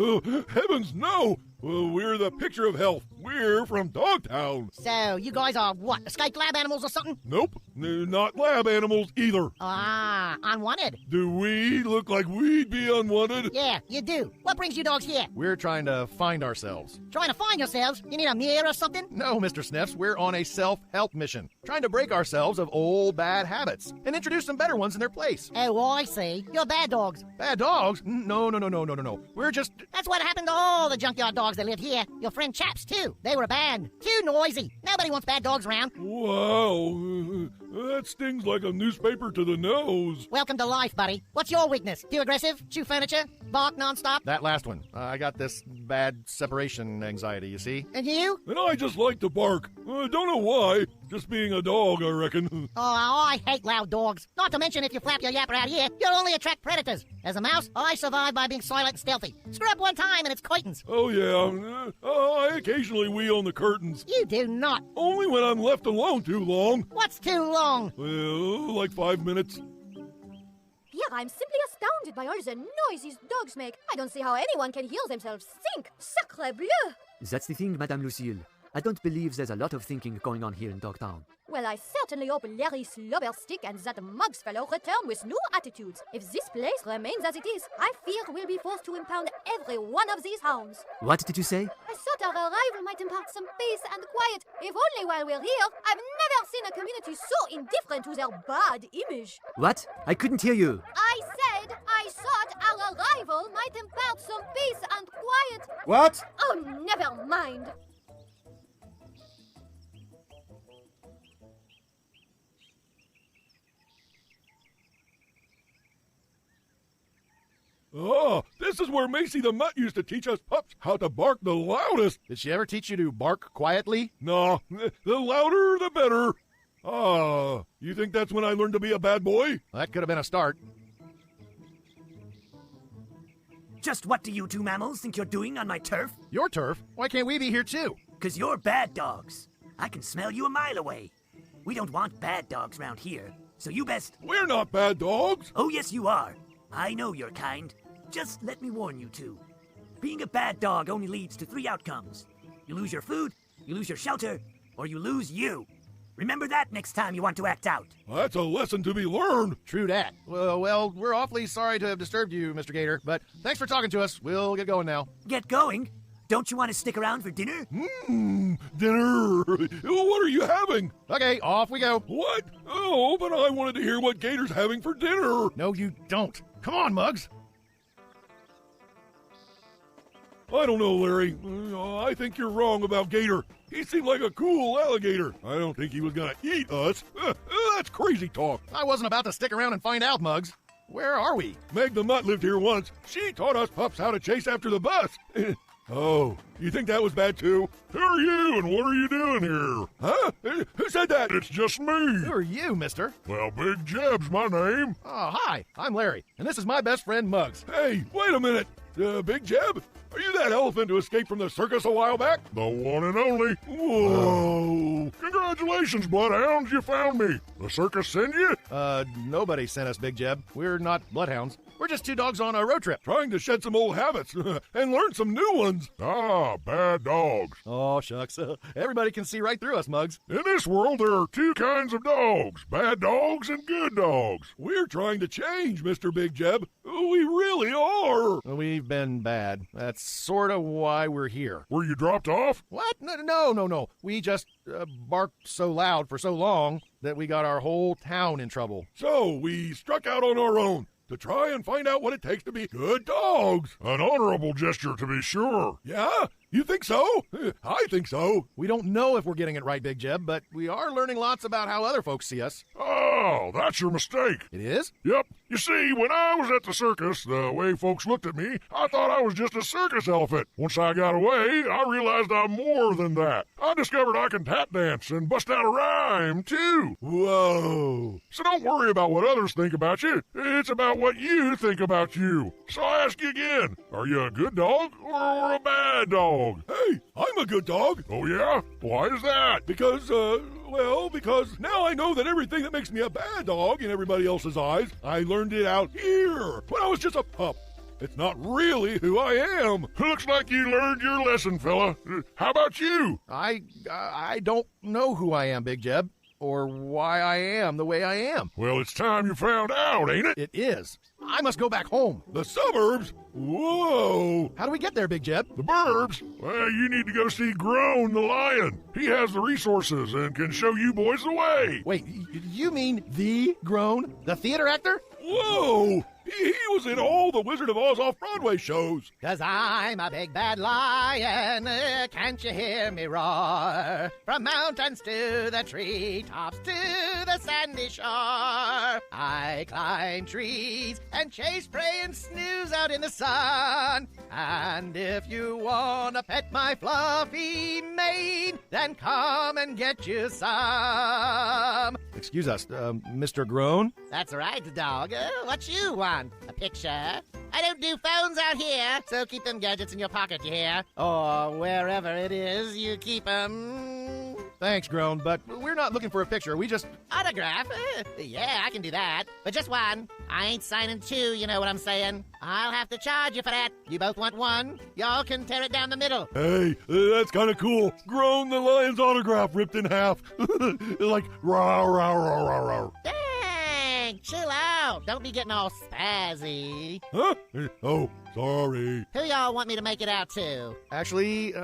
Speaker 3: Heavens, no. We're the picture of health. We're from Dogtown.
Speaker 6: So, you guys are what, escaped lab animals or something?
Speaker 3: Nope, not lab animals either.
Speaker 6: Ah, unwanted.
Speaker 3: Do we look like we'd be unwanted?
Speaker 6: Yeah, you do. What brings you dogs here?
Speaker 2: We're trying to find ourselves.
Speaker 6: Trying to find yourselves? You need a mirror or something?
Speaker 2: No, Mr. Sniffs, we're on a self-help mission. Trying to break ourselves of old bad habits and introduce some better ones in their place.
Speaker 6: Oh, I see. You're bad dogs.
Speaker 2: Bad dogs? No. We're just...
Speaker 6: That's what happened to all the junkyard dogs that lived here. Your friend Chaps, too. They were banned. Too noisy. Nobody wants bad dogs around.
Speaker 3: Wow, that stings like a newspaper to the nose.
Speaker 6: Welcome to life, buddy. What's your weakness? Too aggressive? Chew furniture? Bark nonstop?
Speaker 2: That last one. I got this bad separation anxiety, you see?
Speaker 6: And you?
Speaker 3: And I just like to bark. Don't know why. Just being a dog, I reckon.
Speaker 6: Oh, I hate loud dogs. Not to mention if you flap your yapper out here, you'll only attract predators. As a mouse, I survive by being silent and stealthy. Screw up one time and it's curtains.
Speaker 3: Oh, yeah. I occasionally wee on the curtains.
Speaker 6: You do not.
Speaker 3: Only when I'm left alone too long.
Speaker 6: What's too long?
Speaker 3: Well, like 5 minutes.
Speaker 4: Pierre, I'm simply astounded by all the noise these dogs make. I don't see how anyone can hear themselves think. Sacre bleu!
Speaker 1: That's the thing, Madame Lucille. I don't believe there's a lot of thinking going on here in Dogtown.
Speaker 4: Well, I certainly hope Larry Slobberstick and that Muggs fellow return with new attitudes. If this place remains as it is, I fear we'll be forced to impound every one of these hounds.
Speaker 1: What did you say?
Speaker 4: I thought our arrival might impart some peace and quiet. If only while we're here. I've never seen a community so indifferent to their bad image.
Speaker 1: What? I couldn't hear you.
Speaker 4: I said I thought our arrival might impart some peace and quiet.
Speaker 1: What?
Speaker 4: Oh, never mind.
Speaker 3: Ah, this is where Macy the Mutt used to teach us pups how to bark the loudest.
Speaker 2: Did she ever teach you to bark quietly?
Speaker 3: Nah, the louder the better. Ah, you think that's when I learned to be a bad boy?
Speaker 2: That could have been a start.
Speaker 1: Just what do you two mammals think you're doing on my turf?
Speaker 2: Your turf? Why can't we be here too?
Speaker 1: 'Cause you're bad dogs. I can smell you a mile away. We don't want bad dogs round here, so you best...
Speaker 3: We're not bad dogs.
Speaker 1: Oh, yes, you are. I know you're kind. Just let me warn you two. Being a bad dog only leads to 3 outcomes. You lose your food, you lose your shelter, or you lose you. Remember that next time you want to act out.
Speaker 3: That's a lesson to be learned.
Speaker 2: True that. Well, we're awfully sorry to have disturbed you, Mr. Gator, but thanks for talking to us. We'll get going now.
Speaker 1: Get going? Don't you want to stick around for dinner?
Speaker 3: Dinner. What are you having?
Speaker 2: Okay, off we go.
Speaker 3: What? Oh, but I wanted to hear what Gator's having for dinner.
Speaker 2: No, you don't. Come on, Muggs.
Speaker 3: I don't know, Larry. I think you're wrong about Gator. He seemed like a cool alligator. I don't think he was gonna eat us. That's crazy talk.
Speaker 2: I wasn't about to stick around and find out, Muggs. Where are we?
Speaker 3: Meg the Mutt lived here once. She taught us pups how to chase after the bus. Oh, you think that was bad too? Who are you and what are you doing here? Huh? Who said that? It's just me.
Speaker 2: Who are you, mister?
Speaker 3: Well, Big Jeb's my name.
Speaker 2: Oh, hi. I'm Larry, and this is my best friend, Muggs.
Speaker 3: Hey, wait a minute. Big Jeb? Are you that elephant who escaped from the circus a while back? The one and only. Whoa. Congratulations, bloodhounds. You found me. The circus send you?
Speaker 2: Nobody sent us, Big Jeb. We're not bloodhounds. We're just two dogs on a road trip.
Speaker 3: Trying to shed some old habits and learn some new ones. Ah, bad dogs.
Speaker 2: Oh, shucks. Everybody can see right through us, Muggs.
Speaker 3: In this world, there are two kinds of dogs. Bad dogs and good dogs. We're trying to change, Mr. Big Jeb. We really are.
Speaker 2: We've been bad. That's sort of why we're here.
Speaker 3: Were you dropped off?
Speaker 2: What? No. We just barked so loud for so long that we got our whole town in trouble.
Speaker 3: So we struck out on our own to try and find out what it takes to be good dogs. An honorable gesture, to be sure. Yeah? You think so? I think so.
Speaker 2: We don't know if we're getting it right, Big Jeb, but we are learning lots about how other folks see us.
Speaker 3: Oh, that's your mistake.
Speaker 2: It is?
Speaker 3: Yep. You see, when I was at the circus, the way folks looked at me, I thought I was just a circus elephant. Once I got away, I realized I'm more than that. I discovered I can tap dance and bust out a rhyme, too. Whoa. So don't worry about what others think about you. It's about what you think about you. So I ask you again, are you a good dog or a bad dog? Hey, I'm a good dog. Oh, yeah? Why is that? Because now I know that everything that makes me a bad dog in everybody else's eyes, I learned it out here when I was just a pup. It's not really who I am. Looks like you learned your lesson, fella. How about you?
Speaker 2: I don't know who I am, Big Jeb, or why I am the way I am.
Speaker 3: Well, it's time you found out, ain't it?
Speaker 2: It is. I must go back home.
Speaker 3: The suburbs? Whoa!
Speaker 2: How do we get there, Big Jeb?
Speaker 3: The burbs? Well, you need to go see Grown the lion. He has the resources and can show you boys the way.
Speaker 2: Wait, you mean the Grown, the theater actor?
Speaker 3: Whoa! He was in all the Wizard of Oz off-Broadway shows.
Speaker 6: 'Cause I'm a big bad lion, can't you hear me roar? From mountains to the treetops to the sandy shore, I climb trees and chase prey and snooze out in the sun. And if you wanna pet my fluffy mane, then come and get you some.
Speaker 2: Excuse us, Mr. Grown?
Speaker 6: That's right, dog. What you want? A picture? I don't do phones out here, so keep them gadgets in your pocket, you hear? Or wherever it is you keep them.
Speaker 2: Thanks, Grown, but we're not looking for a picture. We just...
Speaker 6: Autograph? Yeah, I can do that. But just one. I ain't signing two, you know what I'm saying? I'll have to charge you for that. You both want one? Y'all can tear it down the middle.
Speaker 3: Hey, that's kind of cool. Grown the lion's autograph ripped in half. Like, rah, rah, rah, rah, rah.
Speaker 6: Dang, chill out. Don't be getting all spazzy.
Speaker 3: Huh? Oh, sorry.
Speaker 6: Who y'all want me to make it out to?
Speaker 2: Actually,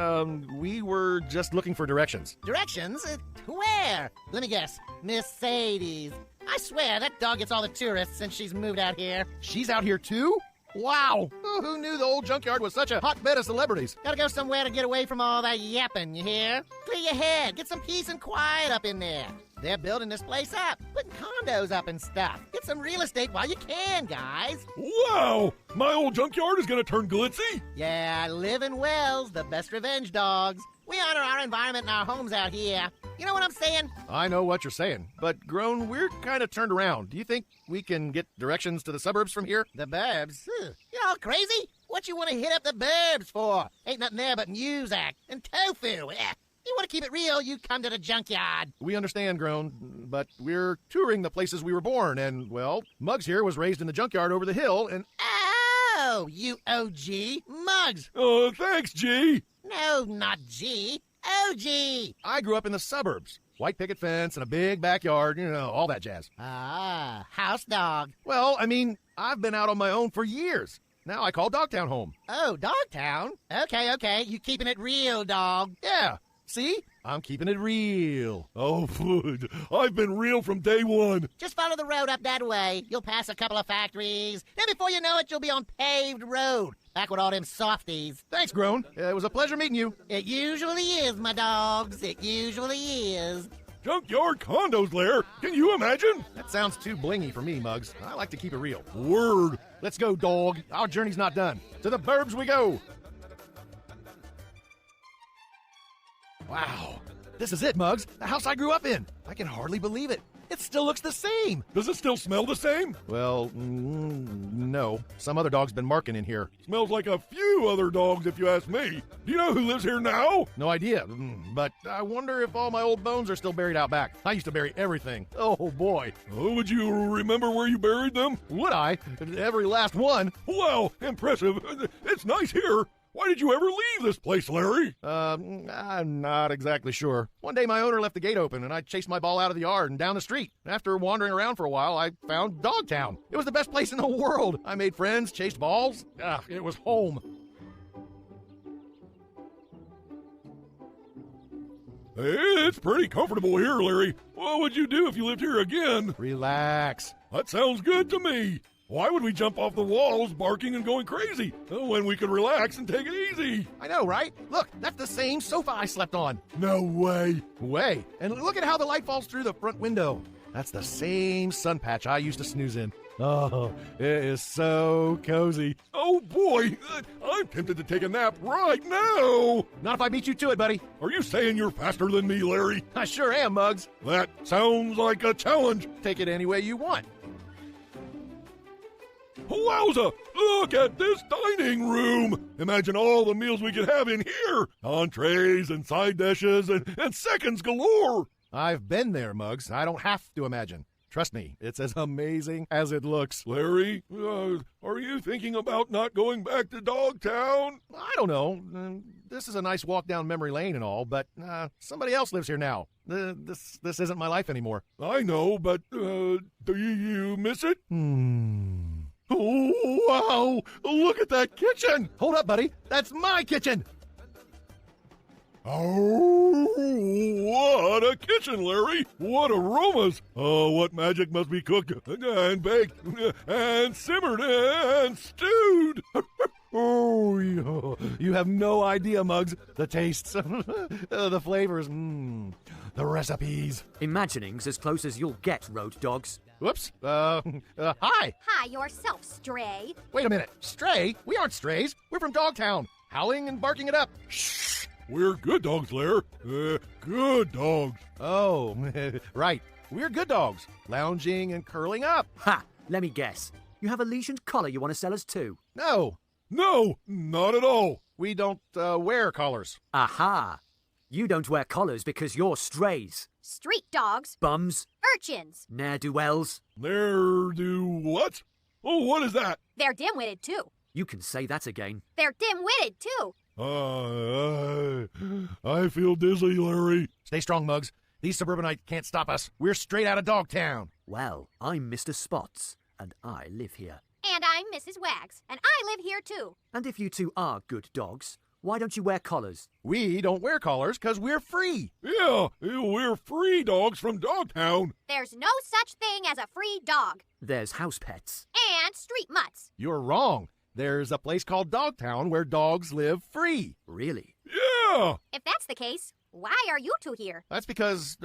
Speaker 2: we were just looking for directions.
Speaker 6: Directions? Where? Let me guess. Miss Sadie's. I swear, that dog gets all the tourists since she's moved out here.
Speaker 2: She's out here too? Wow! Who knew the old junkyard was such a hotbed of celebrities?
Speaker 6: Gotta go somewhere to get away from all that yapping, you hear? Clear your head. Get some peace and quiet up in there. They're building this place up, putting condos up and stuff. Get some real estate while you can, guys.
Speaker 3: Wow! My old junkyard is gonna turn glitzy?
Speaker 6: Yeah, living well's the best revenge, dogs. We honor our environment and our homes out here. You know what I'm saying?
Speaker 2: I know what you're saying, but Grown, we're kind of turned around. Do you think we can get directions to the suburbs from here?
Speaker 6: The burbs? You all crazy? What you want to hit up the burbs for? Ain't nothing there but Muzak and tofu. You want to keep it real, you come to the junkyard.
Speaker 2: We understand, Grown, but we're touring the places we were born, and, well, Muggs here was raised in the junkyard over the hill, and...
Speaker 6: Oh, you OG. Muggs.
Speaker 3: Oh, thanks, G.
Speaker 6: No, not G. OG.
Speaker 2: I grew up in the suburbs. White picket fence and a big backyard, you know, all that jazz.
Speaker 6: Ah, house dog.
Speaker 2: Well, I mean, I've been out on my own for years. Now I call Dogtown home.
Speaker 6: Oh, Dogtown? Okay. You keeping it real, dog.
Speaker 2: Yeah. See? I'm keeping it real.
Speaker 3: Oh, Food, I've been real from day one.
Speaker 6: Just follow the road up that way. You'll pass a couple of factories. Then before you know it, you'll be on paved road. Back with all them softies.
Speaker 2: Thanks, Grown. It was a pleasure meeting you.
Speaker 6: It usually is, my dogs. It usually is.
Speaker 3: Junkyard condos, Lair. Can you imagine?
Speaker 2: That sounds too blingy for me, Muggs. I like to keep it real.
Speaker 3: Word.
Speaker 2: Let's go, dog. Our journey's not done. To the burbs we go. Wow. This is it, Muggs. The house I grew up in. I can hardly believe it. It still looks the same.
Speaker 3: Does it still smell the same?
Speaker 2: Well, no. Some other dog's been marking in here.
Speaker 3: Smells like a few other dogs, if you ask me. Do you know who lives here now?
Speaker 2: No idea, but I wonder if all my old bones are still buried out back. I used to bury everything. Oh, boy.
Speaker 3: Oh, would you remember where you buried them?
Speaker 2: Would I? Every last one.
Speaker 3: Wow, impressive. It's nice here. Why did you ever leave this place, Larry?
Speaker 2: I'm not exactly sure. One day my owner left the gate open and I chased my ball out of the yard and down the street. After wandering around for a while, I found Dogtown. It was the best place in the world. I made friends, chased balls. It was home.
Speaker 3: It's pretty comfortable here, Larry. What would you do if you lived here again?
Speaker 2: Relax.
Speaker 3: That sounds good to me. Why would we jump off the walls barking and going crazy when we could relax and take it easy?
Speaker 2: I know, right? Look, that's the same sofa I slept on.
Speaker 3: No way.
Speaker 2: And look at how the light falls through the front window. That's the same sun patch I used to snooze in. Oh, it is so cozy.
Speaker 3: Oh, boy. I'm tempted to take a nap right now.
Speaker 2: Not if I beat you to it, buddy.
Speaker 3: Are you saying you're faster than me, Larry?
Speaker 2: I sure am, Muggs.
Speaker 3: That sounds like a challenge.
Speaker 2: Take it any way you want.
Speaker 3: Wowza! Look at this dining room! Imagine all the meals we could have in here! Entrees and side dishes and seconds galore!
Speaker 2: I've been there, Muggs. I don't have to imagine. Trust me, it's as amazing as it looks.
Speaker 3: Larry, are you thinking about not going back to Dogtown?
Speaker 2: I don't know. This is a nice walk down memory lane and all, but somebody else lives here now. This isn't my life anymore.
Speaker 3: I know, but do you miss it?
Speaker 2: Oh, wow! Look at that kitchen! Hold up, buddy. That's my kitchen!
Speaker 3: Oh, what a kitchen, Larry! What aromas! Oh, what magic must be cooked and baked and simmered and stewed!
Speaker 2: Oh, you have no idea, Muggs. The tastes, the flavors, the recipes.
Speaker 1: Imagining's as close as you'll get, road dogs.
Speaker 2: Whoops. Hi.
Speaker 4: Hi yourself, stray.
Speaker 2: Wait a minute. Stray? We aren't strays. We're from Dogtown. Howling and barking it up.
Speaker 3: Shh! We're good dogs, Lair. Good dogs.
Speaker 2: Oh, right. We're good dogs. Lounging and curling up.
Speaker 1: Ha! Let me guess. You have a leash and collar you want to sell us too?
Speaker 2: No.
Speaker 3: No, not at all.
Speaker 2: We don't wear collars.
Speaker 1: Aha! You don't wear collars because you're strays.
Speaker 4: Street dogs.
Speaker 1: Bums.
Speaker 4: Urchins.
Speaker 1: Ne'er-do-wells.
Speaker 3: What? Oh, what is that?
Speaker 4: They're dim-witted, too.
Speaker 1: You can say that again.
Speaker 4: They're dim-witted, too.
Speaker 3: I feel dizzy, Larry.
Speaker 2: Stay strong, Muggs. These suburbanites can't stop us. We're straight out of Dogtown.
Speaker 1: Well, I'm Mr. Spots, and I live here.
Speaker 4: And I'm Mrs. Wags, and I live here, too.
Speaker 1: And if you two are good dogs, why don't you wear collars?
Speaker 2: We don't wear collars because we're free.
Speaker 3: Yeah, we're free dogs from Dogtown.
Speaker 4: There's no such thing as a free dog.
Speaker 1: There's house pets.
Speaker 4: And street mutts.
Speaker 2: You're wrong. There's a place called Dogtown where dogs live free.
Speaker 1: Really?
Speaker 3: Yeah!
Speaker 4: If that's the case, why are you two here?
Speaker 2: That's because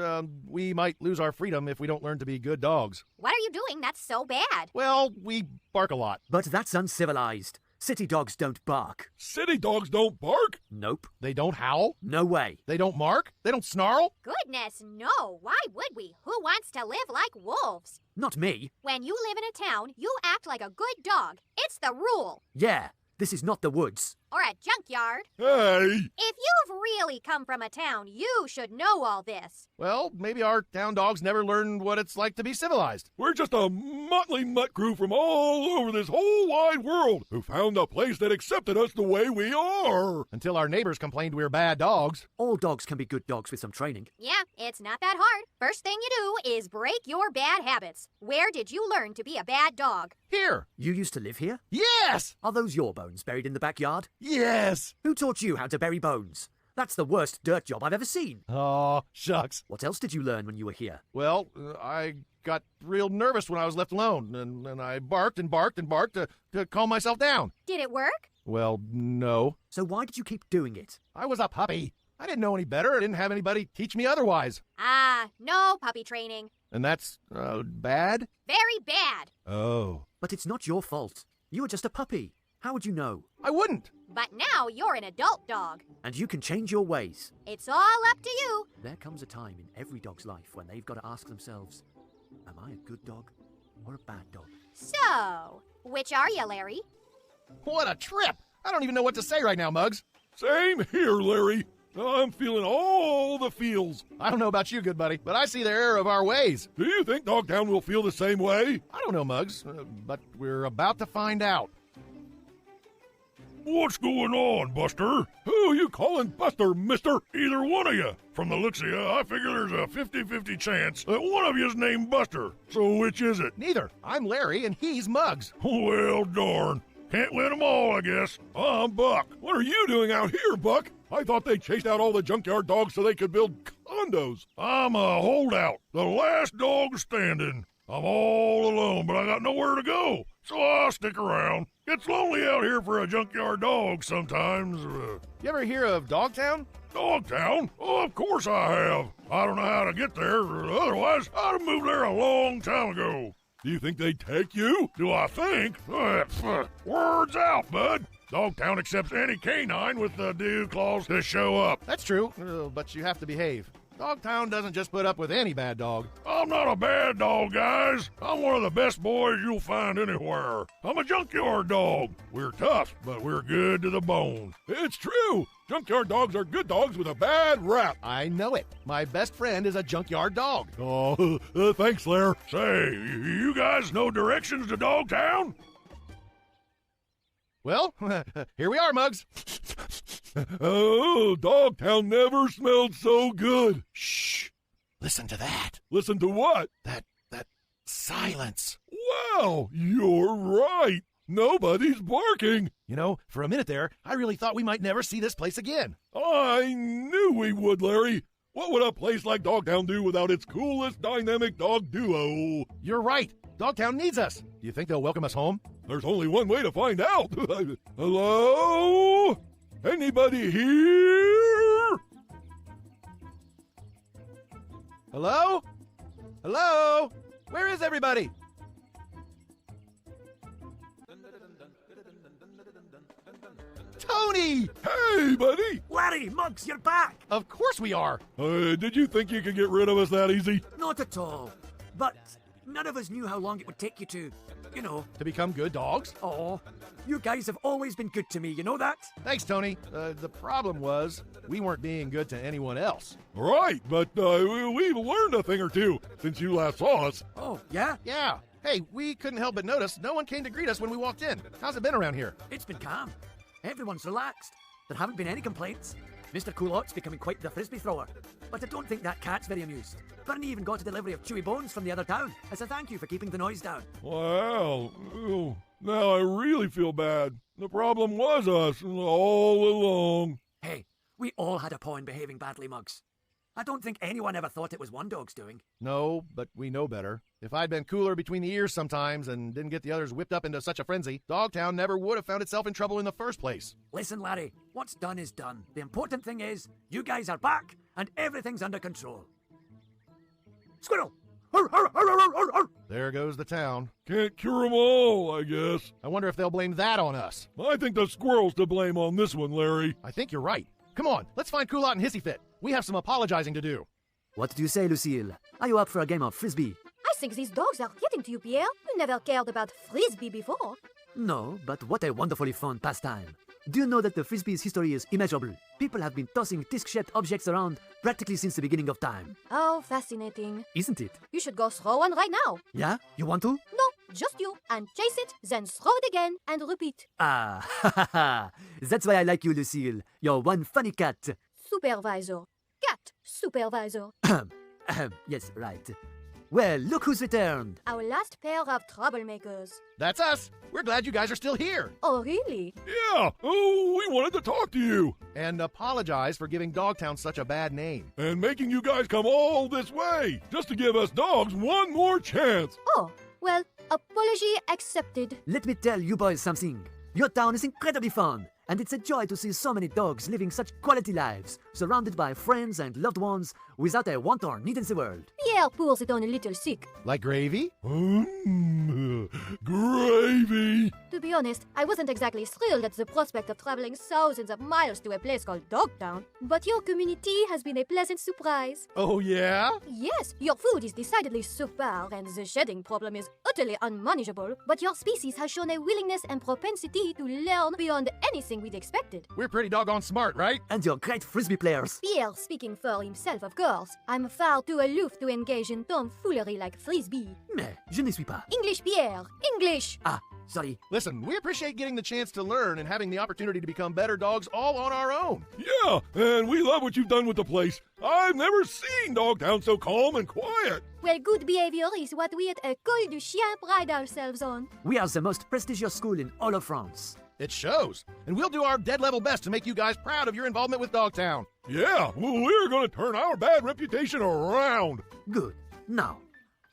Speaker 2: we might lose our freedom if we don't learn to be good dogs.
Speaker 4: What are you doing that's so bad?
Speaker 2: Well, we bark a lot.
Speaker 1: But that's uncivilized. City dogs don't bark.
Speaker 3: City dogs don't bark?
Speaker 1: Nope.
Speaker 2: They don't howl.
Speaker 1: No way.
Speaker 2: They don't mark. They don't snarl.
Speaker 4: Goodness, no. Why would we? Who wants to live like wolves?
Speaker 1: Not me.
Speaker 4: When you live in a town, you act like a good dog. It's the rule.
Speaker 1: Yeah, this is not the woods.
Speaker 4: Or a junkyard.
Speaker 3: Hey!
Speaker 4: If you've really come from a town, you should know all this.
Speaker 2: Well, maybe our town dogs never learned what it's like to be civilized.
Speaker 3: We're just a motley mutt crew from all over this whole wide world who found a place that accepted us the way we are.
Speaker 2: Until our neighbors complained we were bad dogs.
Speaker 1: All dogs can be good dogs with some training.
Speaker 4: Yeah, it's not that hard. First thing you do is break your bad habits. Where did you learn to be a bad dog?
Speaker 2: Here.
Speaker 1: You used to live here?
Speaker 2: Yes!
Speaker 1: Are those your bones buried in the backyard?
Speaker 2: Yes!
Speaker 1: Who taught you how to bury bones? That's the worst dirt job I've ever seen.
Speaker 2: Oh, shucks.
Speaker 1: What else did you learn when you were here?
Speaker 2: Well, I got real nervous when I was left alone, and I barked and barked and barked to calm myself down.
Speaker 4: Did it work?
Speaker 2: Well, no.
Speaker 1: So why did you keep doing it?
Speaker 2: I was a puppy. I didn't know any better. I didn't have anybody teach me otherwise.
Speaker 4: Ah, no puppy training.
Speaker 2: And that's, bad?
Speaker 4: Very bad.
Speaker 2: Oh.
Speaker 1: But it's not your fault. You were just a puppy. How would you know?
Speaker 2: I wouldn't.
Speaker 4: But now you're an adult dog.
Speaker 1: And you can change your ways.
Speaker 4: It's all up to you.
Speaker 1: There comes a time in every dog's life when they've got to ask themselves, am I a good dog or a bad dog?
Speaker 4: So, which are you, Larry?
Speaker 2: What a trip! I don't even know what to say right now, Muggs.
Speaker 3: Same here, Larry. I'm feeling all the feels.
Speaker 2: I don't know about you, good buddy, but I see the error of our ways.
Speaker 3: Do you think Dogtown will feel the same way?
Speaker 2: I don't know, Muggs, but we're about to find out.
Speaker 3: What's going on, Buster? Who you calling Buster, mister? Either one of you. From the looks of you, I figure there's a 50-50 chance that one of you's named Buster. So which is it?
Speaker 2: Neither. I'm Larry, and he's Muggs.
Speaker 3: Well, darn. Can't win 'em all, I guess. I'm Buck. What are you doing out here, Buck? I thought they chased out all the junkyard dogs so they could build condos. I'm a holdout, the last dog standing. I'm all alone, but I got nowhere to go, so I'll stick around. It's lonely out here for a junkyard dog sometimes.
Speaker 2: You ever hear of Dogtown?
Speaker 3: Dogtown? Oh, of course I have. I don't know how to get there. Otherwise, I'd have moved there a long time ago. Do you think they'd take you? Do I think? Words out, bud. Dogtown accepts any canine with the due clause to show up.
Speaker 2: That's true, but you have to behave. Dogtown doesn't just put up with any bad dog.
Speaker 3: I'm not a bad dog, guys. I'm one of the best boys you'll find anywhere. I'm a junkyard dog. We're tough, but we're good to the bone. It's true. Junkyard dogs are good dogs with a bad rap.
Speaker 2: I know it. My best friend is a junkyard dog.
Speaker 3: Oh, thanks, Lair. Say, you guys know directions to Dogtown?
Speaker 2: Well, here we are, Muggs.
Speaker 3: Oh, Dogtown never smelled so good.
Speaker 2: Shh. Listen to that.
Speaker 3: Listen to what?
Speaker 2: That silence.
Speaker 3: Wow, you're right. Nobody's barking.
Speaker 2: You know, for a minute there, I really thought we might never see this place again.
Speaker 3: I knew we would, Larry. What would a place like Dogtown do without its coolest dynamic dog duo?
Speaker 2: You're right. Dogtown needs us. Do you think they'll welcome us home?
Speaker 3: There's only one way to find out. Hello? Anybody here?
Speaker 2: Hello? Hello? Where is everybody? Tony!
Speaker 3: Hey, buddy!
Speaker 1: Larry, Muggs, you're back!
Speaker 2: Of course we are.
Speaker 3: Did you think you could get rid of us that easy?
Speaker 1: Not at all. But none of us knew how long it would take you to,
Speaker 2: To become good dogs?
Speaker 1: Oh, you guys have always been good to me, you know that?
Speaker 2: Thanks, Tony. The problem was we weren't being good to anyone else.
Speaker 3: Right, but we've learned a thing or two since you last saw us.
Speaker 1: Oh, yeah?
Speaker 2: Yeah. Hey, we couldn't help but notice no one came to greet us when we walked in. How's it been around here?
Speaker 1: It's been calm. Everyone's relaxed. There haven't been any complaints. Mr. Coolot's becoming quite the frisbee thrower. But I don't think that cat's very amused. Bernie even got a delivery of chewy bones from the other town as a thank you for keeping the noise down.
Speaker 3: Wow. Ooh, now I really feel bad. The problem was us all along.
Speaker 1: Hey, we all had a paw in behaving badly, Muggs. I don't think anyone ever thought it was one dog's doing.
Speaker 2: No, but we know better. If I'd been cooler between the ears sometimes and didn't get the others whipped up into such a frenzy, Dogtown never would have found itself in trouble in the first place.
Speaker 1: Listen, Larry, what's done is done. The important thing is, you guys are back and everything's under control. Squirrel! Arr, arr, arr, arr, arr, arr.
Speaker 2: There goes the town.
Speaker 3: Can't cure 'em all, I guess.
Speaker 2: I wonder if they'll blame that on us.
Speaker 3: I think the squirrel's to blame on this one, Larry.
Speaker 2: I think you're right. Come on, let's find Coolot and Hissy Fit. We have some apologizing to do.
Speaker 1: What do you say, Lucille? Are you up for a game of frisbee?
Speaker 4: I think these dogs are getting to you, Pierre. You never cared about frisbee before.
Speaker 1: No, but what a wonderfully fun pastime. Do you know that the frisbee's history is immeasurable? People have been tossing disc-shaped objects around practically since the beginning of time.
Speaker 4: Oh, fascinating.
Speaker 1: Isn't it?
Speaker 4: You should go throw one right now.
Speaker 1: Yeah? You want to?
Speaker 4: No, just you. And chase it, then throw it again, and repeat.
Speaker 1: Ah, ha ha ha. That's why I like you, Lucille. You're one funny cat.
Speaker 4: Supervisor. Cat supervisor.
Speaker 1: Yes, right. Well, look who's returned.
Speaker 4: Our last pair of troublemakers.
Speaker 5: That's us. We're glad you guys are still here.
Speaker 4: Oh, really?
Speaker 3: Yeah, oh, we wanted to talk to you.
Speaker 5: And apologize for giving Dogtown such a bad name.
Speaker 3: And making you guys come all this way, just to give us dogs one more chance.
Speaker 4: Oh, well, apology accepted.
Speaker 1: Let me tell you boys something. Your town is incredibly fun, and it's a joy to see so many dogs living such quality lives, surrounded by friends and loved ones, without a want or need in the world.
Speaker 4: Pierre pours it on a little sick.
Speaker 5: Like gravy?
Speaker 3: Gravy.
Speaker 4: To be honest, I wasn't exactly thrilled at the prospect of traveling thousands of miles to a place called Dogtown. But your community has been a pleasant surprise.
Speaker 5: Oh, yeah?
Speaker 4: Yes, your food is decidedly subpar and the shedding problem is utterly unmanageable, but your species has shown a willingness and propensity to learn beyond anything we'd expected.
Speaker 5: We're pretty doggone smart, right?
Speaker 1: And you're great frisbee players.
Speaker 4: Pierre speaking for himself, of course. I'm far too aloof to engage in tomfoolery like frisbee.
Speaker 1: Mais je ne suis pas.
Speaker 4: English, Pierre! English!
Speaker 1: Ah, sorry.
Speaker 5: Listen, we appreciate getting the chance to learn and having the opportunity to become better dogs all on our own.
Speaker 3: Yeah, and we love what you've done with the place. I've never seen Dogtown so calm and quiet.
Speaker 4: Well, good behavior is what we at École du Chien pride ourselves on.
Speaker 1: We are the most prestigious school in all of France.
Speaker 5: It shows. And we'll do our dead level best to make you guys proud of your involvement with Dogtown.
Speaker 3: Yeah, well, we're going to turn our bad reputation around.
Speaker 1: Good. Now,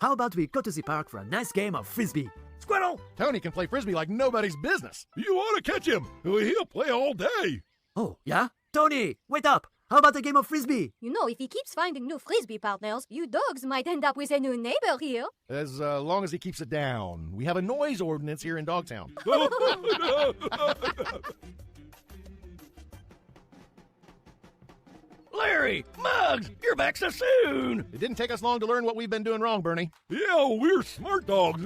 Speaker 1: how about we go to the park for a nice game of frisbee?
Speaker 3: Squirrel,
Speaker 5: Tony can play frisbee like nobody's business.
Speaker 3: you ought to catch him. He'll play all day.
Speaker 1: Oh, yeah? Tony, wait up! How about a game of frisbee?
Speaker 4: You know, if he keeps finding new frisbee partners, you dogs might end up with a new neighbor here.
Speaker 5: As long as he keeps it down. We have a noise ordinance here in Dogtown.
Speaker 2: Larry! Muggs! You're back so soon!
Speaker 5: It didn't take us long to learn what we've been doing wrong, Bernie.
Speaker 3: Yeah, we're smart dogs.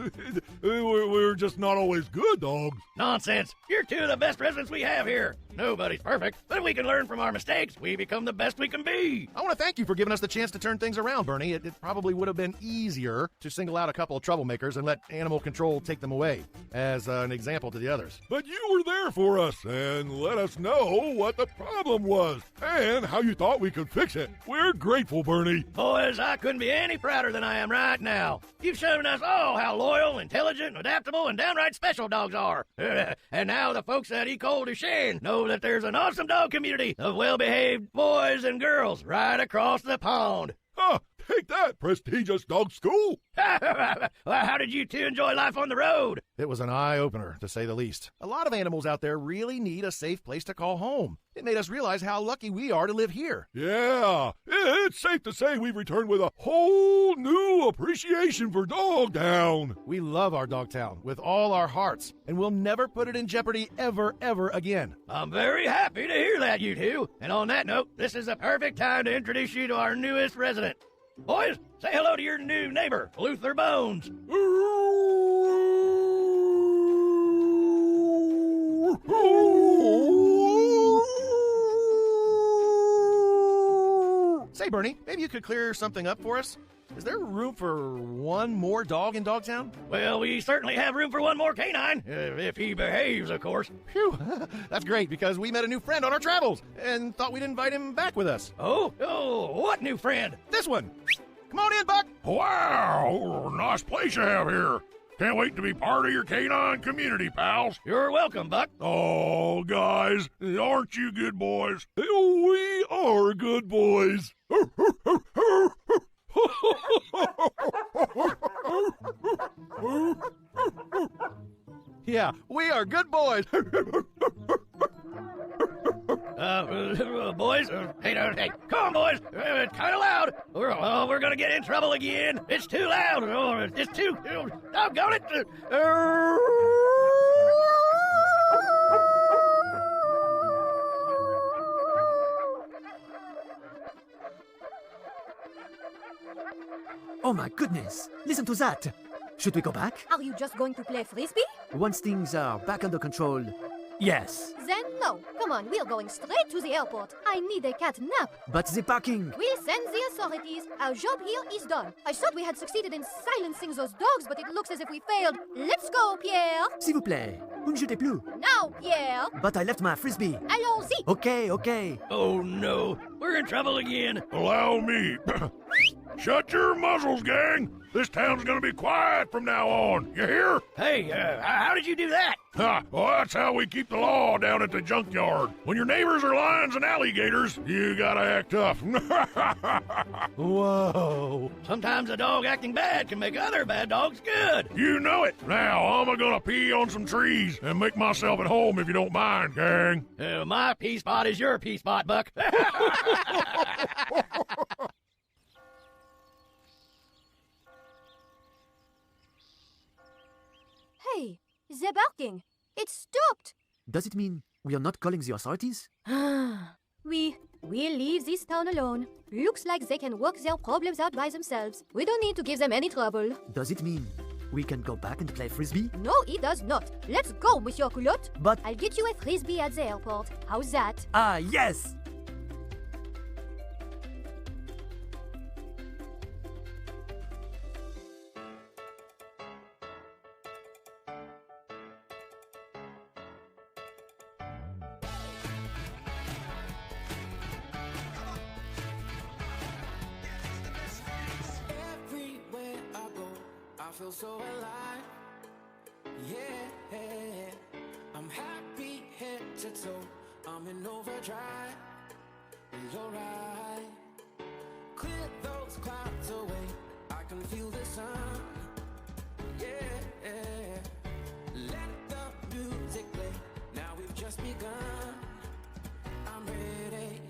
Speaker 3: We're just not always good dogs.
Speaker 2: Nonsense! You're two of the best residents we have here. Nobody's perfect, but if we can learn from our mistakes, we become the best we can be.
Speaker 5: I want to thank you for giving us the chance to turn things around, Bernie. It probably would have been easier to single out a couple of troublemakers and let animal control take them away, as an example to the others.
Speaker 3: But you were there for us and let us know what the problem was and how you thought we could fix it. We're grateful, Bernie.
Speaker 2: Boys, I couldn't be any prouder than I am right now. You've shown us all how loyal, intelligent, adaptable, and downright special dogs are. And now the folks at École du Chien know that there's an awesome dog community of well-behaved boys and girls right across the pond.
Speaker 3: Huh, take that, prestigious dog school.
Speaker 2: Well, how did you two enjoy life on the road?
Speaker 5: It was an eye-opener, to say the least. A lot of animals out there really need a safe place to call home. It made us realize how lucky we are to live here.
Speaker 3: Yeah, it's safe to say we've returned with a whole new appreciation for Dogtown.
Speaker 5: We love our Dogtown with all our hearts, and we'll never put it in jeopardy ever again.
Speaker 2: I'm very happy to hear that, you two. And on that note, this is the perfect time to introduce you to our newest resident. Boys, say hello to your new neighbor, Luther Bones.
Speaker 5: Say, Bernie, maybe you could clear something up for us? Is there room for one more dog in Dogtown?
Speaker 2: Well, we certainly have room for one more canine, if he behaves, of course.
Speaker 5: Phew, that's great because we met a new friend on our travels and thought we'd invite him back with us.
Speaker 2: Oh, what new friend?
Speaker 5: This one. Come on in, Buck.
Speaker 3: Wow, nice place you have here. Can't wait to be part of your canine community, pals.
Speaker 2: You're welcome, Buck.
Speaker 3: Oh, guys, aren't you good boys? We are good boys.
Speaker 5: Yeah, we are good boys.
Speaker 2: Boys, hey, come on, boys. It's kind of loud. We're gonna get in trouble again. It's too loud. It's too. Doggone it.
Speaker 1: Oh my goodness! Listen to that! Should we go back?
Speaker 4: Are you just going to play frisbee?
Speaker 1: Once things are back under control, yes.
Speaker 4: Then no. Come on, we're going straight to the airport. I need a cat nap.
Speaker 1: But the parking!
Speaker 4: We'll send the authorities. Our job here is done. I thought we had succeeded in silencing those dogs, but it looks as if we failed. Let's go, Pierre!
Speaker 1: S'il vous plaît, ne jetez plus.
Speaker 4: Now, Pierre!
Speaker 1: But I left my frisbee.
Speaker 4: Allons-y!
Speaker 1: Okay.
Speaker 2: Oh no, we're in trouble again.
Speaker 3: Allow me. Shut your muzzles, gang. This town's gonna be quiet from now on. You hear?
Speaker 5: Hey, how did you do that?
Speaker 3: Ha! Well, that's how we keep the law down at the junkyard. When your neighbors are lions and alligators, you gotta act tough.
Speaker 5: Whoa. Sometimes a dog acting bad can make other bad dogs good.
Speaker 3: You know it. Now, I'm gonna pee on some trees and make myself at home if you don't mind, gang.
Speaker 5: My pea spot is your pea spot, Buck.
Speaker 4: Hey, they're barking. It stopped.
Speaker 1: Does it mean we are not calling the authorities?
Speaker 4: We'll leave this town alone. Looks like they can work their problems out by themselves. We don't need to give them any trouble.
Speaker 1: Does it mean we can go back and play frisbee?
Speaker 4: No, it does not. Let's go, Monsieur Culotte.
Speaker 1: But
Speaker 4: I'll get you a frisbee at the airport. How's that?
Speaker 1: yes!
Speaker 7: Everywhere I go, I feel so alive. Yeah, I'm happy head to toe. I'm in overdrive. You're right. Clear those clouds away. I can feel the sun. Yeah, let the music play. Now we've just begun. I'm ready,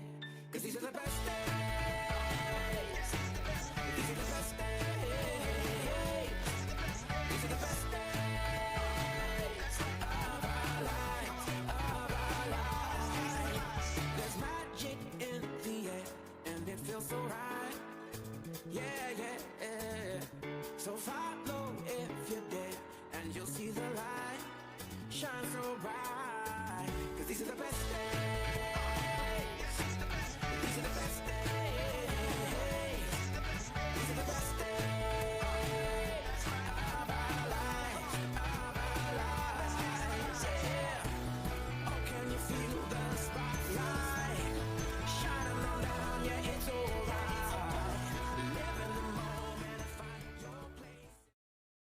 Speaker 7: 'cause these are the best days. These are the best days. These are the best days of our lives, of our lives. There's magic in the air, and it feels so right. Yeah. So follow if you dare, and you'll see the light shine so bright. 'Cause these are the best days.